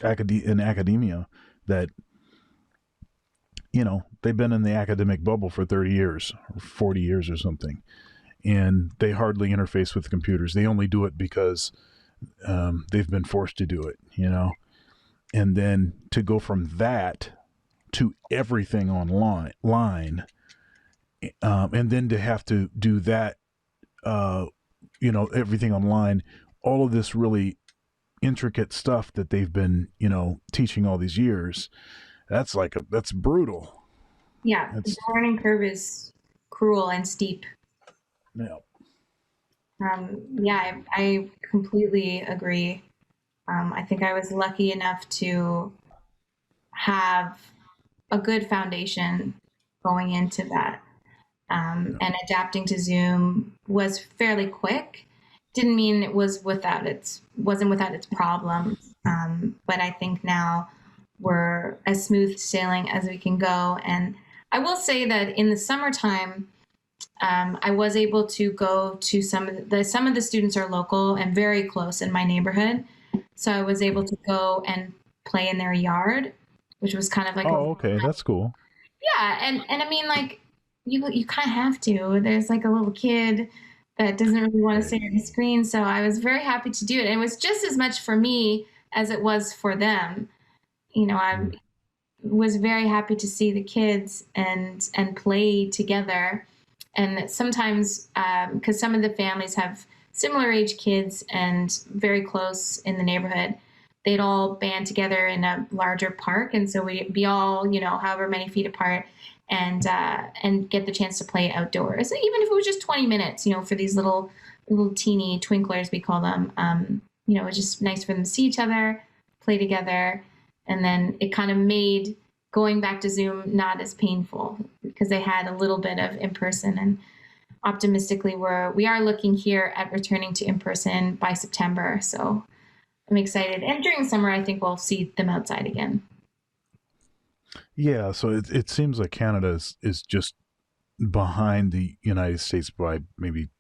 academia that, they've been in the academic bubble for 30 years or 40 years or something, and they hardly interface with computers. They only do it because they've been forced to do it, and then to go from that to everything online, and then to have to do that, everything online, all of this really intricate stuff that they've been, teaching all these years. That's brutal. Yeah, the learning curve is cruel and steep. Yeah. Yeah, I completely agree. I think I was lucky enough to have a good foundation going into that. And adapting to Zoom was fairly quick. Didn't mean it wasn't without its problems. But I think now we're as smooth sailing as we can go. And I will say that in the summertime, I was able to go to some of the students are local and very close in my neighborhood. So I was able to go and play in their yard, which was kind of like Oh, okay, that's cool. yeah, and I mean, like, you kind of have to. There's like a little kid that doesn't really want to Right. stare at the screen, so I was very happy to do it. And it was just as much for me as it was for them. I was very happy to see the kids and play together. And sometimes, because some of the families have similar age kids and very close in the neighborhood, they'd all band together in a larger park, and so we'd be all, however many feet apart, and get the chance to play outdoors, even if it was just 20 minutes, for these little teeny twinklers, we call them. It was just nice for them to see each other, play together, and then it kind of made going back to Zoom not as painful because they had a little bit of in person. And optimistically, we are looking here at returning to in person by September. So I'm excited. And during summer, I think we'll see them outside again. Yeah, so it seems like Canada is just behind the United States by maybe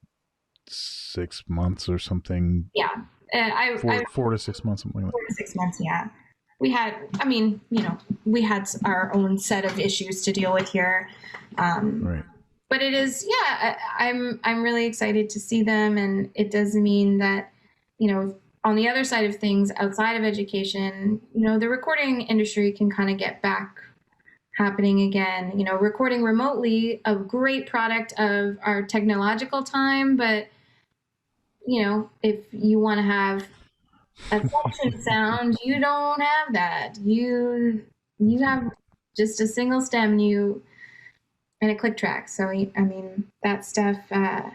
6 months or something. Yeah. I 4 to 6 months, something like 4 to 6 months. Yeah. We had our own set of issues to deal with here. that. Right. But it is, yeah, I'm really excited to see them. And it does mean that, on the other side of things, outside of education, the recording industry can kind of get back happening again. Recording remotely, a great product of our technological time, but if you want to have a section sound, you don't have that. You have just a single stem and a click track. So I mean that stuff it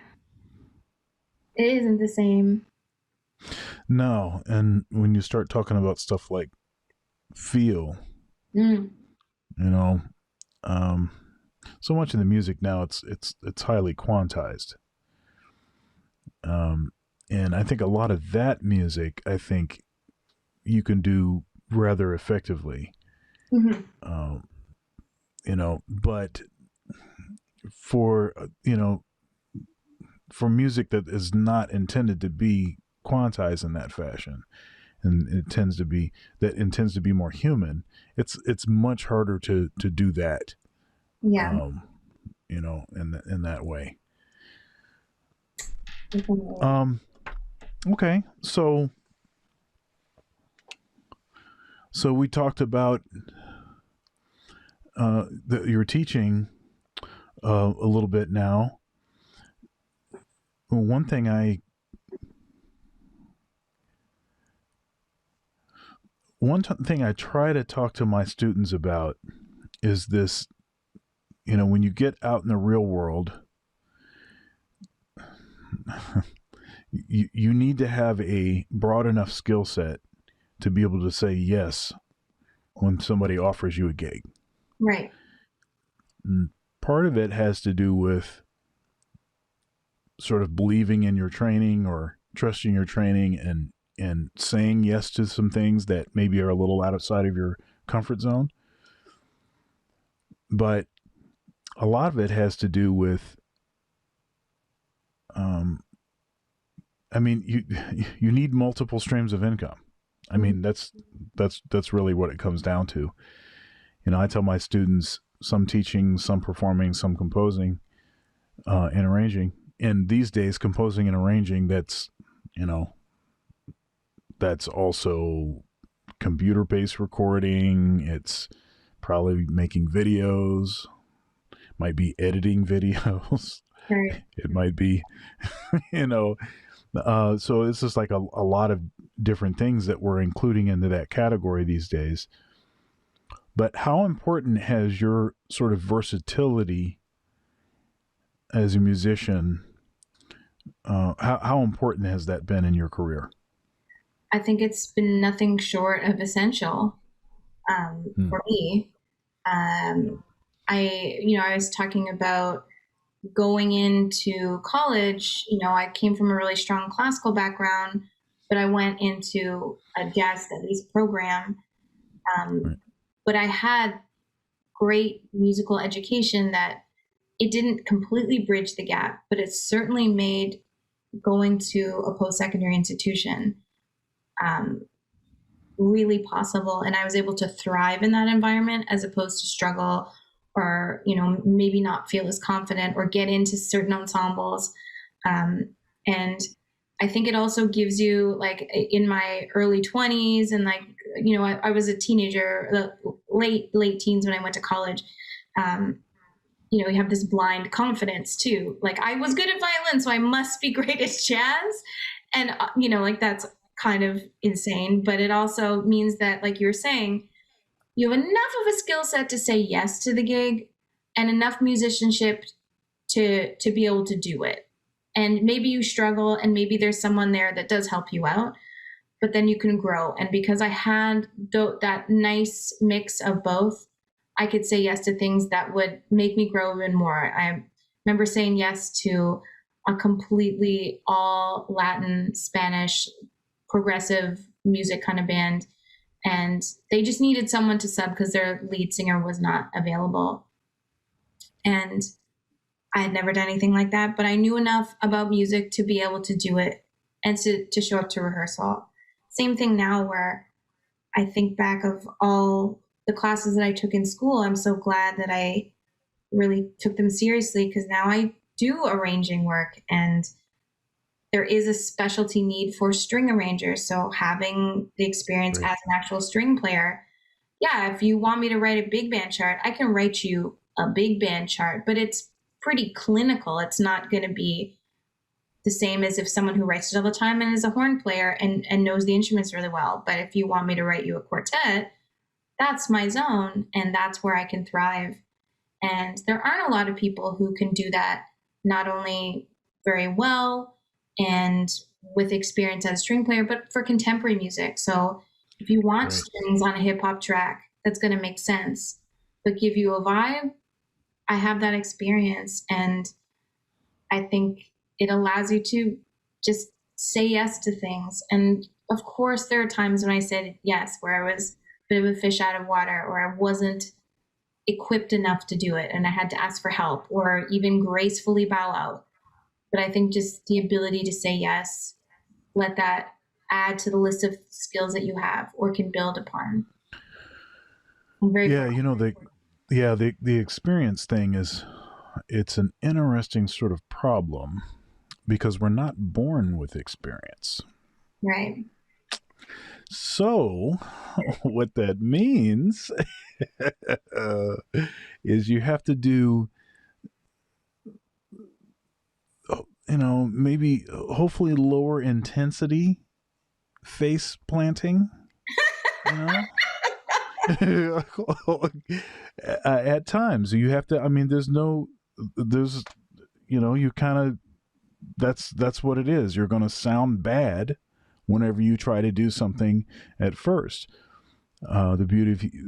isn't the same. No, and when you start talking about stuff like feel, Mm. you know, um, so much in the music now it's highly quantized, um, and I think a lot of that music I think you can do rather effectively, Mm-hmm. um, but for for music that is not intended to be quantized in that fashion, and it tends to be that intends to be more human, it's much harder to do that, Yeah. um in that way. Definitely. um okay, so we talked about your teaching a little bit now. One thing thing I try to talk to my students about is this: when you get out in the real world, you need to have a broad enough skill set to be able to say yes when somebody offers you a gig. Right. And part of it has to do with sort of believing in your training or trusting your training, and saying yes to some things that maybe are a little outside of your comfort zone. But a lot of it has to do with, um, I mean, you need multiple streams of income. I Mm-hmm. mean, that's really what it comes down to. I tell my students, some teaching, some performing, some composing, and arranging. And these days, composing and arranging, you know that's also computer-based recording. It's probably making videos, might be editing videos. Right. It might be, you know, so it's just like a lot of different things that we're including into that category these days. But how important has your sort of versatility as a musician? How important has that been in your career? I think it's been nothing short of essential Hmm. for me. Um, I was talking about going into college. I came from a really strong classical background, but I went into a jazz studies program. Um, Right. but I had great musical education that it didn't completely bridge the gap, but it certainly made going to a post secondary institution um, really possible. And I was able to thrive in that environment as opposed to struggle or, maybe not feel as confident or get into certain ensembles. And I think it also gives you, like, in my early 20s, and like, I was a teenager, late teens when I went to college. Um, you have this blind confidence too. Like, I was good at violin, so I must be great at jazz. And, like, that's kind of insane. But it also means that, like you were saying, you have enough of a skill set to say yes to the gig and enough musicianship to be able to do it. And maybe you struggle and maybe there's someone there that does help you out, but then you can grow. And because I had that nice mix of both, I could say yes to things that would make me grow even more. I remember saying yes to a completely all Latin, Spanish, progressive music kind of band. And they just needed someone to sub because their lead singer was not available. And I had never done anything like that, but I knew enough about music to be able to do it and to show up to rehearsal. Same thing now, where I think back of all the classes that I took in school. I'm so glad that I really took them seriously, because now I do arranging work, and there is a specialty need for string arrangers. So having the experience Right. as an actual string player, yeah, if you want me to write a big band chart, I can write you a big band chart, but it's pretty clinical. It's not going to be the same as if someone who writes it all the time and is a horn player and knows the instruments really well. But if you want me to write you a quartet, that's my zone, and that's where I can thrive. And there aren't a lot of people who can do that, not only very well and with experience as a string player, but for contemporary music. So if you want Right. strings on a hip hop track, that's going to make sense, but give you a vibe. I have that experience, and I think it allows you to just say yes to things. And of course, there are times when I said yes where I was a bit of a fish out of water, or I wasn't equipped enough to do it and I had to ask for help or even gracefully bow out. But I think just the ability to say yes, let that add to the list of skills that you have or can build upon. I'm very Yeah, proud. the experience thing it's an interesting sort of problem because we're not born with experience. Right. So, what that means is you have to do, maybe hopefully lower intensity face planting, you know? At times you have to, I mean, there's, you kind of, that's what it is. You're going to sound bad whenever you try to do something at first. The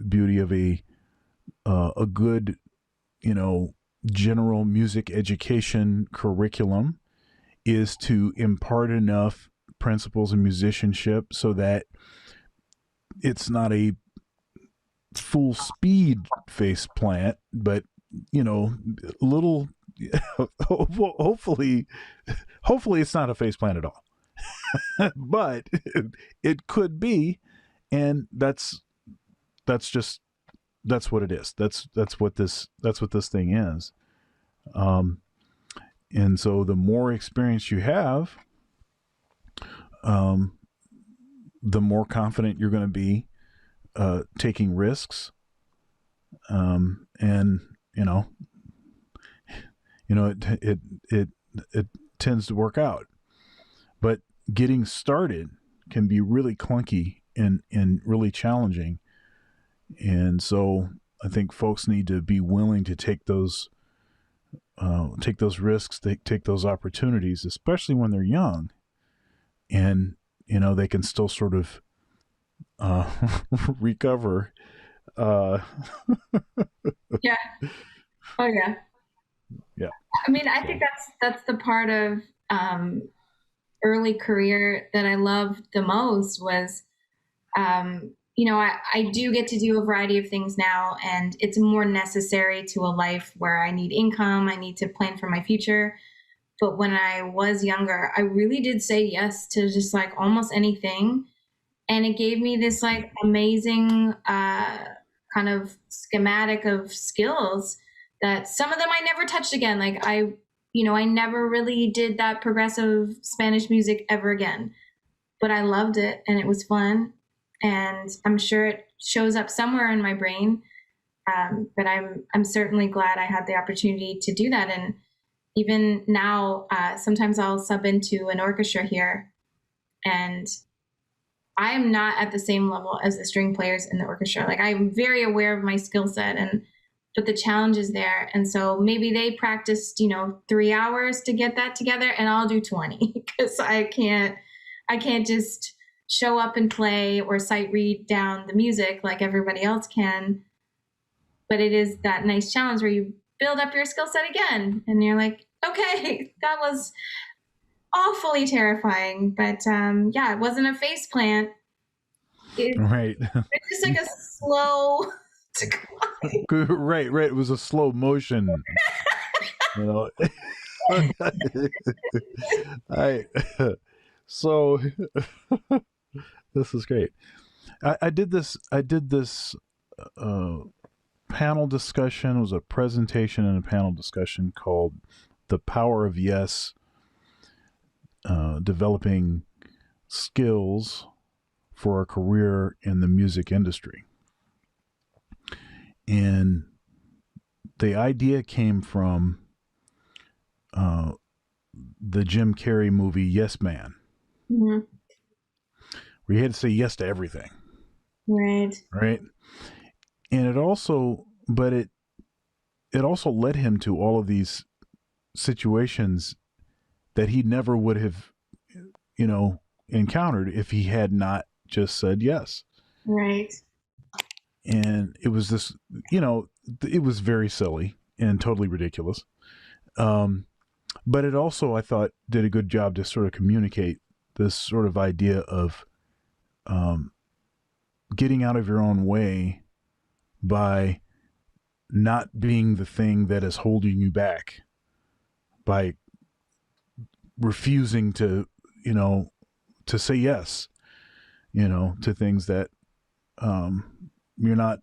beauty of a good, general music education curriculum is to impart enough principles of musicianship so that it's not a full speed face plant, but little. hopefully, hopefully it's not a face plant at all, but it could be, and that's what it is. That's what this thing is. And so the more experience you have, the more confident you're going to be taking risks, and it tends to work out. But getting started can be really clunky and really challenging. And so I think folks need to be willing to take those risks, take those opportunities, especially when they're young, and they can still sort of recover. Yeah. Oh yeah. Yeah. I mean, I think So that's the part of early career that I loved the most was, I do get to do a variety of things now, and it's more necessary to a life where I need income, I need to plan for my future. But when I was younger, I really did say yes to just like almost anything. And it gave me this like amazing kind of schematic of skills that some of them I never touched again. Like I never really did that progressive Spanish music ever again, but I loved it and it was fun. And I'm sure it shows up somewhere in my brain. But I'm certainly glad I had the opportunity to do that. And even now, sometimes I'll sub into an orchestra here, and I am not at the same level as the string players in the orchestra. Like I'm very aware of my skill set, but the challenge is there. And so maybe they practiced, 3 hours to get that together, and I'll do 20 because I can't just show up and play or sight read down the music like everybody else can. But it is that nice challenge where you build up your skill set again, and you're like, okay, that was awfully terrifying, but yeah, it wasn't a face plant. right. It's just like a slow Right. It was a slow motion, you know. I so this is great. I did this. Uh, panel discussion. It was a presentation and a panel discussion called "The Power of Yes: Developing Skills for a Career in the Music Industry." And the idea came from the Jim Carrey movie Yes Man, Mm-hmm. where he had to say yes to everything, Right. right? And it also led him to all of these situations that he never would have, encountered if he had not just said yes. Right. And it was this, it was very silly and totally ridiculous. Um, but it also, I thought, did a good job to sort of communicate this sort of idea of um, getting out of your own way by not being the thing that is holding you back, by refusing to, to say yes, to things that you're not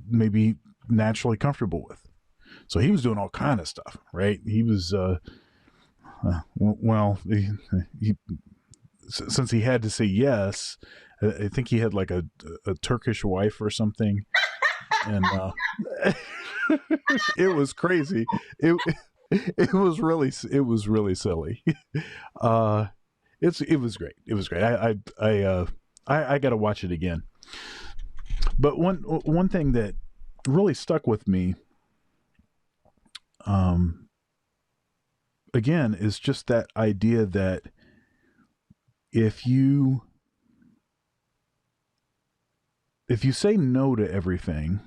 maybe naturally comfortable with. So he was doing all kind of stuff, right? He was, well, since he had to say yes, I think he had like a Turkish wife or something, and it was crazy. It was really silly. Uh, it was great. It was great. I got to watch it again. But one thing that really stuck with me, again, is just that idea that if you say no to everything,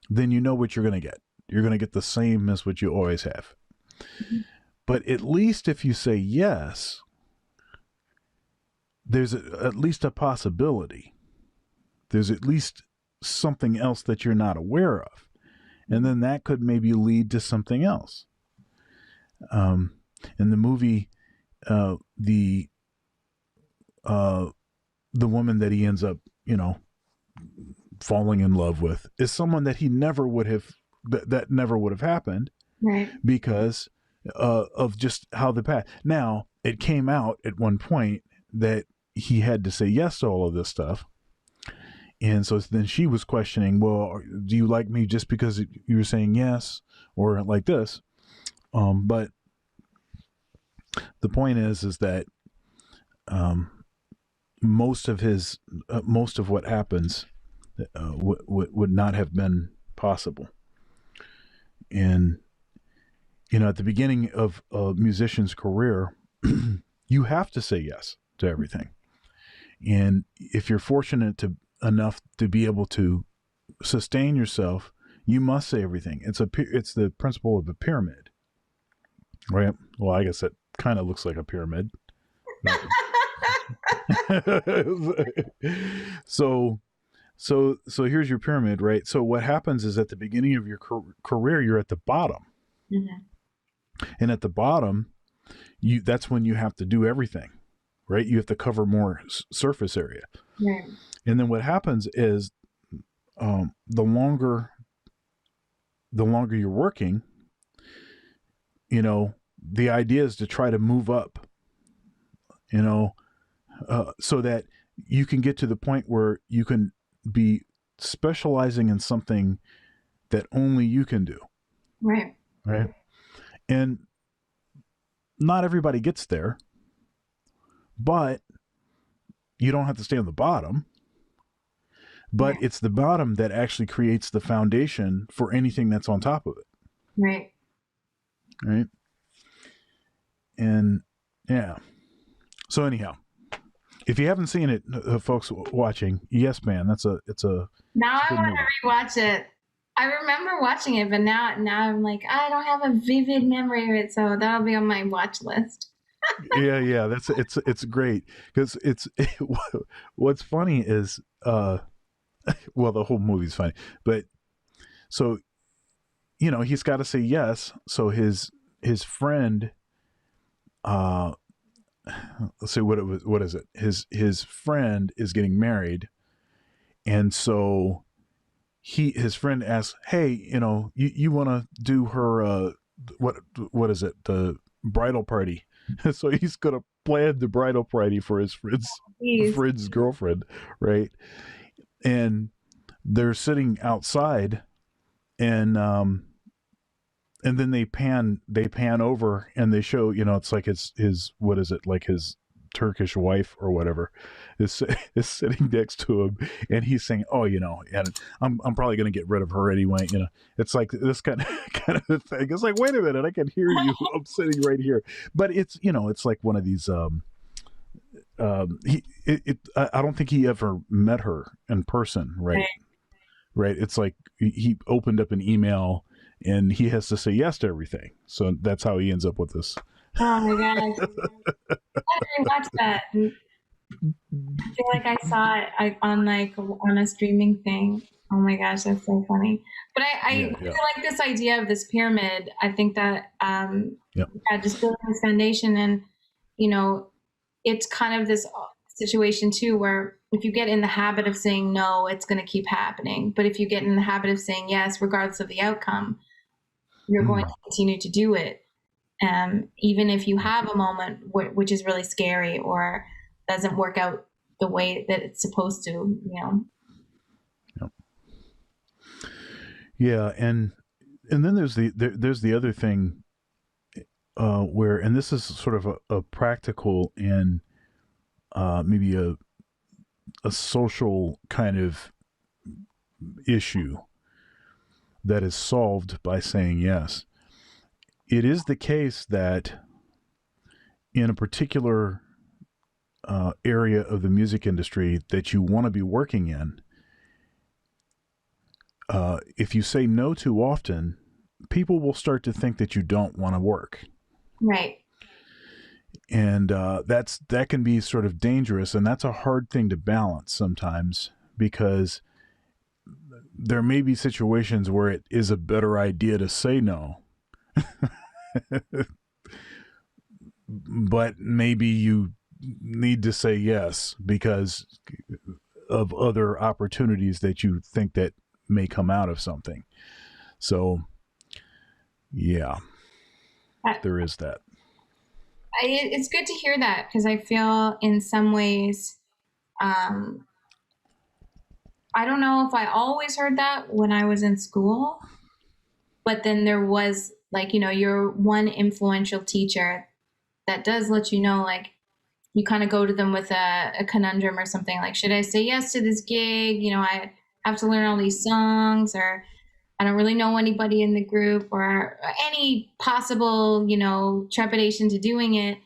then you know what you're going to get. You're going to get the same as what you always have. Mm-hmm. But at least if you say yes, there's at least a possibility. There's at least something else that you're not aware of. And then that could maybe lead to something else. In the movie, the woman that he ends up, falling in love with is someone that he never would have, that never would have happened, right? Because of just how the path. Now, it came out at one point that he had to say yes to all of this stuff. And so then she was questioning, well, do you like me just because you were saying yes, or like this? But the point is that most of what happens would not have been possible. And at the beginning of a musician's career, you have to say yes to everything. And if you're fortunate enough to be able to sustain yourself, you must say everything. It's the principle of a pyramid, right? Well, I guess it kind of looks like a pyramid. So here's your pyramid, right? So what happens is at the beginning of your career, you're at the bottom. Mm-hmm. And at the bottom, that's when you have to do everything, right? You have to cover more surface area. Right. And then what happens is the longer you're working, the idea is to try to move up, so that you can get to the point where you can be specializing in something that only you can do. Right. Right. And not everybody gets there, but you don't have to stay on the bottom. But it's the bottom that actually creates the foundation for anything that's on top of it. Right. Right. And yeah. So anyhow, if you haven't seen it, folks watching, Yes Man, it's a. Now I want to rewatch it. I remember watching it, but now I'm like, I don't have a vivid memory of it, so that'll be on my watch list. yeah. It's great because what's funny is well, the whole movie's funny, but so he's got to say yes. So his friend, let's see what is it? His friend is getting married, and so his friend asks, hey, you want to do her what is it, the bridal party? So he's gonna plan the bridal party for his friend's girlfriend, right? And they're sitting outside, and and then they pan over and they show, it's like his what is it, like his Turkish wife or whatever is is sitting next to him, and he's saying, "Oh, and I'm probably going to get rid of her anyway." It's like this kind of thing. It's like, wait a minute, I can hear you. I'm sitting right here, but it's like one of these. I don't think he ever met her in person, right? Right. It's like he opened up an email and he has to say yes to everything. So that's how he ends up with this. Oh my gosh. I didn't watch that. I feel like I saw it on a streaming thing. Oh my gosh, that's so funny. But I Yeah, feel yeah, like this idea of this pyramid, I think that yeah. yeah, just building this foundation, and you know, it's kind of this situation too where if you get in the habit of saying no, it's going to keep happening. But if you get in the habit of saying yes, regardless of the outcome, you're going to continue to do it. Even if you have a moment which is really scary or doesn't work out the way that it's supposed to. Yeah, yeah, and then there's the other thing where, and this is sort of a practical and maybe a social kind of issue that is solved by saying yes. It is the case that in a particular area of the music industry that you want to be working in, if you say no too often, people will start to think that you don't want to work. Right. And that can be sort of dangerous, and that's a hard thing to balance sometimes, because there may be situations where it is a better idea to say no. But maybe you need to say yes because of other opportunities that you think that may come out of something. So, yeah, there is that. It's good to hear that, because I feel in some ways, um, I don't know if I always heard that when I was in school, but then there was your one influential teacher that does let you know, like, you kind of go to them with a conundrum or something, like, should I say yes to this gig? I have to learn all these songs, or I don't really know anybody in the group, or any possible, trepidation to doing it.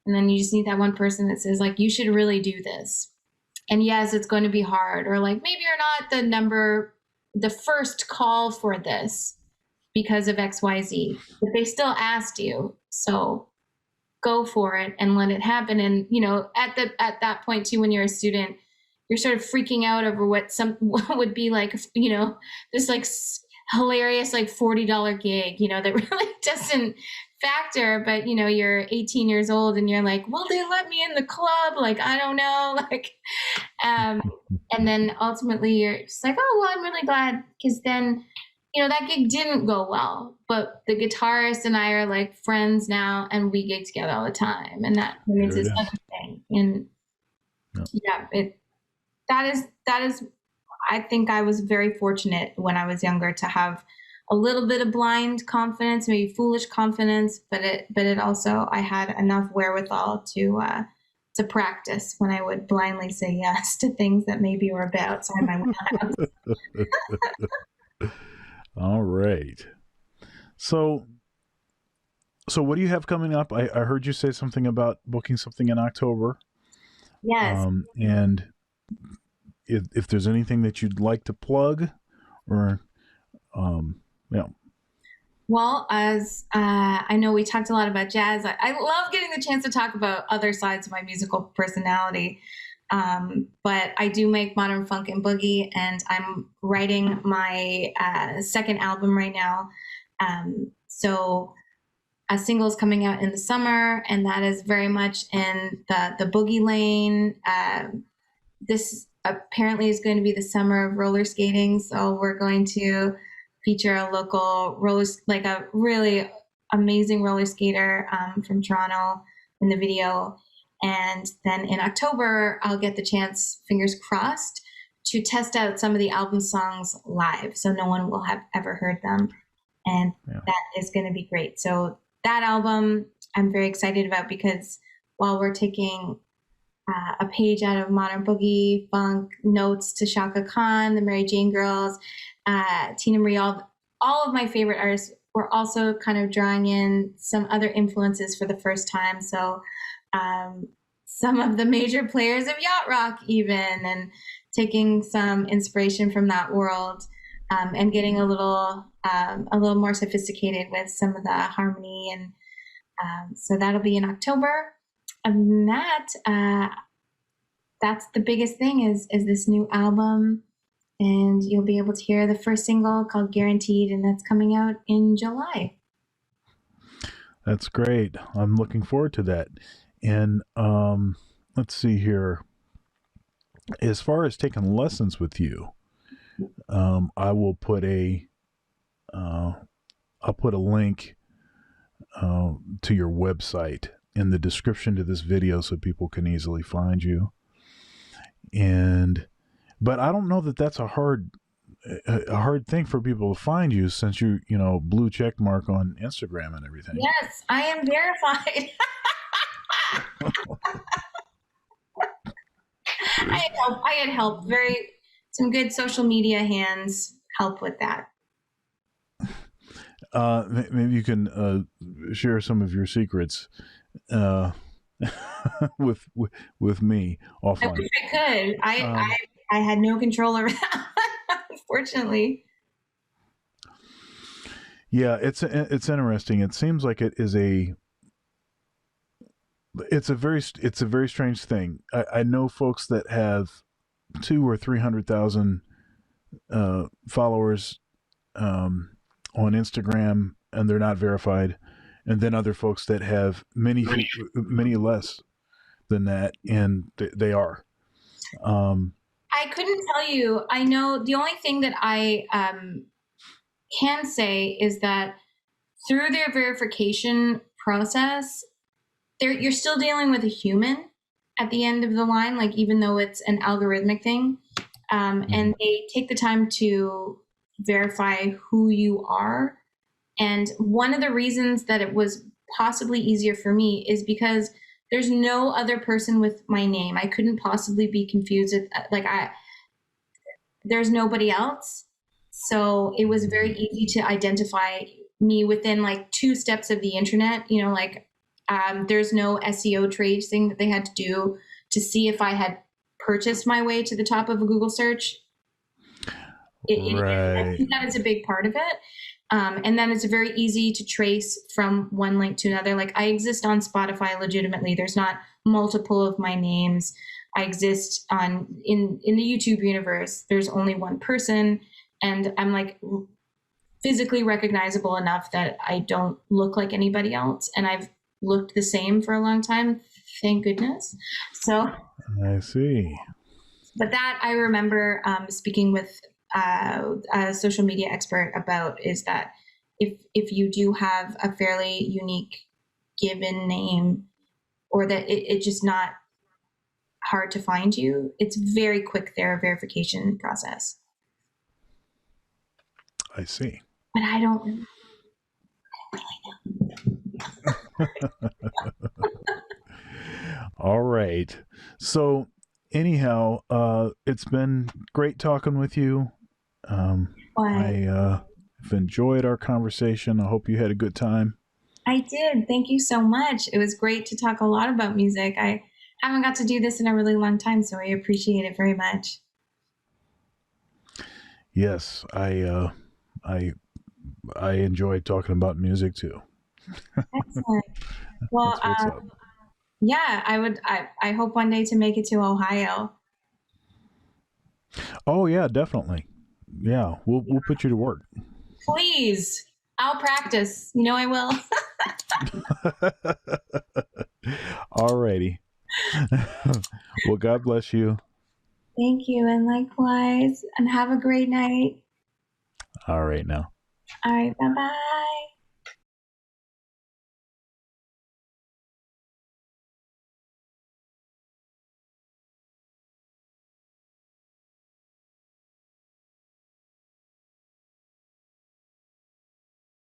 And then you just need that one person that says, like, you should really do this. And yes, it's going to be hard, or like, maybe you're not the first call for this because of XYZ, but they still asked you. So go for it and let it happen. And, at that point too, when you're a student, you're sort of freaking out over what would be like, this like hilarious, like $40 gig, that really doesn't factor. But, you're 18 years old and you're like, will they let me in the club? Like, I don't know. Like, and then ultimately you're just like, oh, well, I'm really glad, because then, that gig didn't go well, but the guitarist and I are like friends now, and we gig together all the time, and that means this other thing. And that is, I think I was very fortunate when I was younger to have a little bit of blind confidence, maybe foolish confidence, but it also, I had enough wherewithal to practice when I would blindly say yes to things that maybe were a bit outside my wheelhouse. All right. So what do you have coming up? I heard you say something about booking something in October. Yes. And if there's anything that you'd like to plug, or yeah. Well, as I know we talked a lot about jazz. I love getting the chance to talk about other sides of my musical personality. But I do make modern funk and boogie, and I'm writing my second album right now. So a single is coming out in the summer, and that is very much in the boogie lane. This apparently is going to be the summer of roller skating, so we're going to feature a local like a really amazing roller skater from Toronto in the video. And then in October, I'll get the chance, fingers crossed, to test out some of the album songs live, so no one will have ever heard them. and Yeah. that is going to be great. So that album I'm very excited about, because while we're taking a page out of modern boogie, funk, notes to Shaka Khan, the Mary Jane Girls, Tina Marie, all of my favorite artists, we're also kind of drawing in some other influences for the first time. So some of the major players of yacht rock even, and taking some inspiration from that world, and getting a little more sophisticated with some of the harmony. And so that'll be in October. And that's the biggest thing is this new album. And you'll be able to hear the first single called Guaranteed, and that's coming out in July. That's great. I'm looking forward to that. And let's see here. As far as taking lessons with you, I will put I'll put a link to your website in the description to this video so people can easily find you. But I don't know that that's a hard thing for people to find you, since you blue check mark on Instagram and everything. Yes, I am verified. I had help. Some good social media hands help with that. Maybe you can share some of your secrets with me offline. I wish I could. I had no control over that, unfortunately. Yeah, it's interesting. It seems like it's a very strange thing. I know folks that have 200,000 or 300,000 followers on Instagram, and they're not verified, and then other folks that have many less than that, and they are. I couldn't tell you. I know the only thing that I can say is that through their verification process, you're still dealing with a human at the end of the line, like even though it's an algorithmic thing, and they take the time to verify who you are. And one of the reasons that it was possibly easier for me is because there's no other person with my name. I couldn't possibly be confused. There's nobody else. So it was very easy to identify me within like 2 steps of the internet. There's no SEO tracing that they had to do to see if I had purchased my way to the top of a Google search. Right. I think that is a big part of it. And then it's very easy to trace from one link to another. Like I exist on Spotify legitimately. There's not multiple of my names. I exist in the YouTube universe. There's only one person, and I'm like physically recognizable enough that I don't look like anybody else. And I've looked the same for a long time. Thank goodness. So I see. But that I remember speaking with a social media expert about, is that if you do have a fairly unique given name, or that it's just not hard to find you, it's very quick, their verification process. I see. But I don't really know. All right. So anyhow, it's been great talking with you. I've enjoyed our conversation. I hope you had a good time. I did. Thank you so much. It was great to talk a lot about music. I haven't got to do this in a really long time, so I appreciate it very much. Yes, I enjoyed talking about music too. Excellent. Well, yeah, I hope one day to make it to Ohio. Oh yeah, definitely. Yeah, we'll put you to work. Please. I'll practice. I will. All righty. Well, God bless you. Thank you, and likewise. And have a great night. All right now. All right, bye-bye.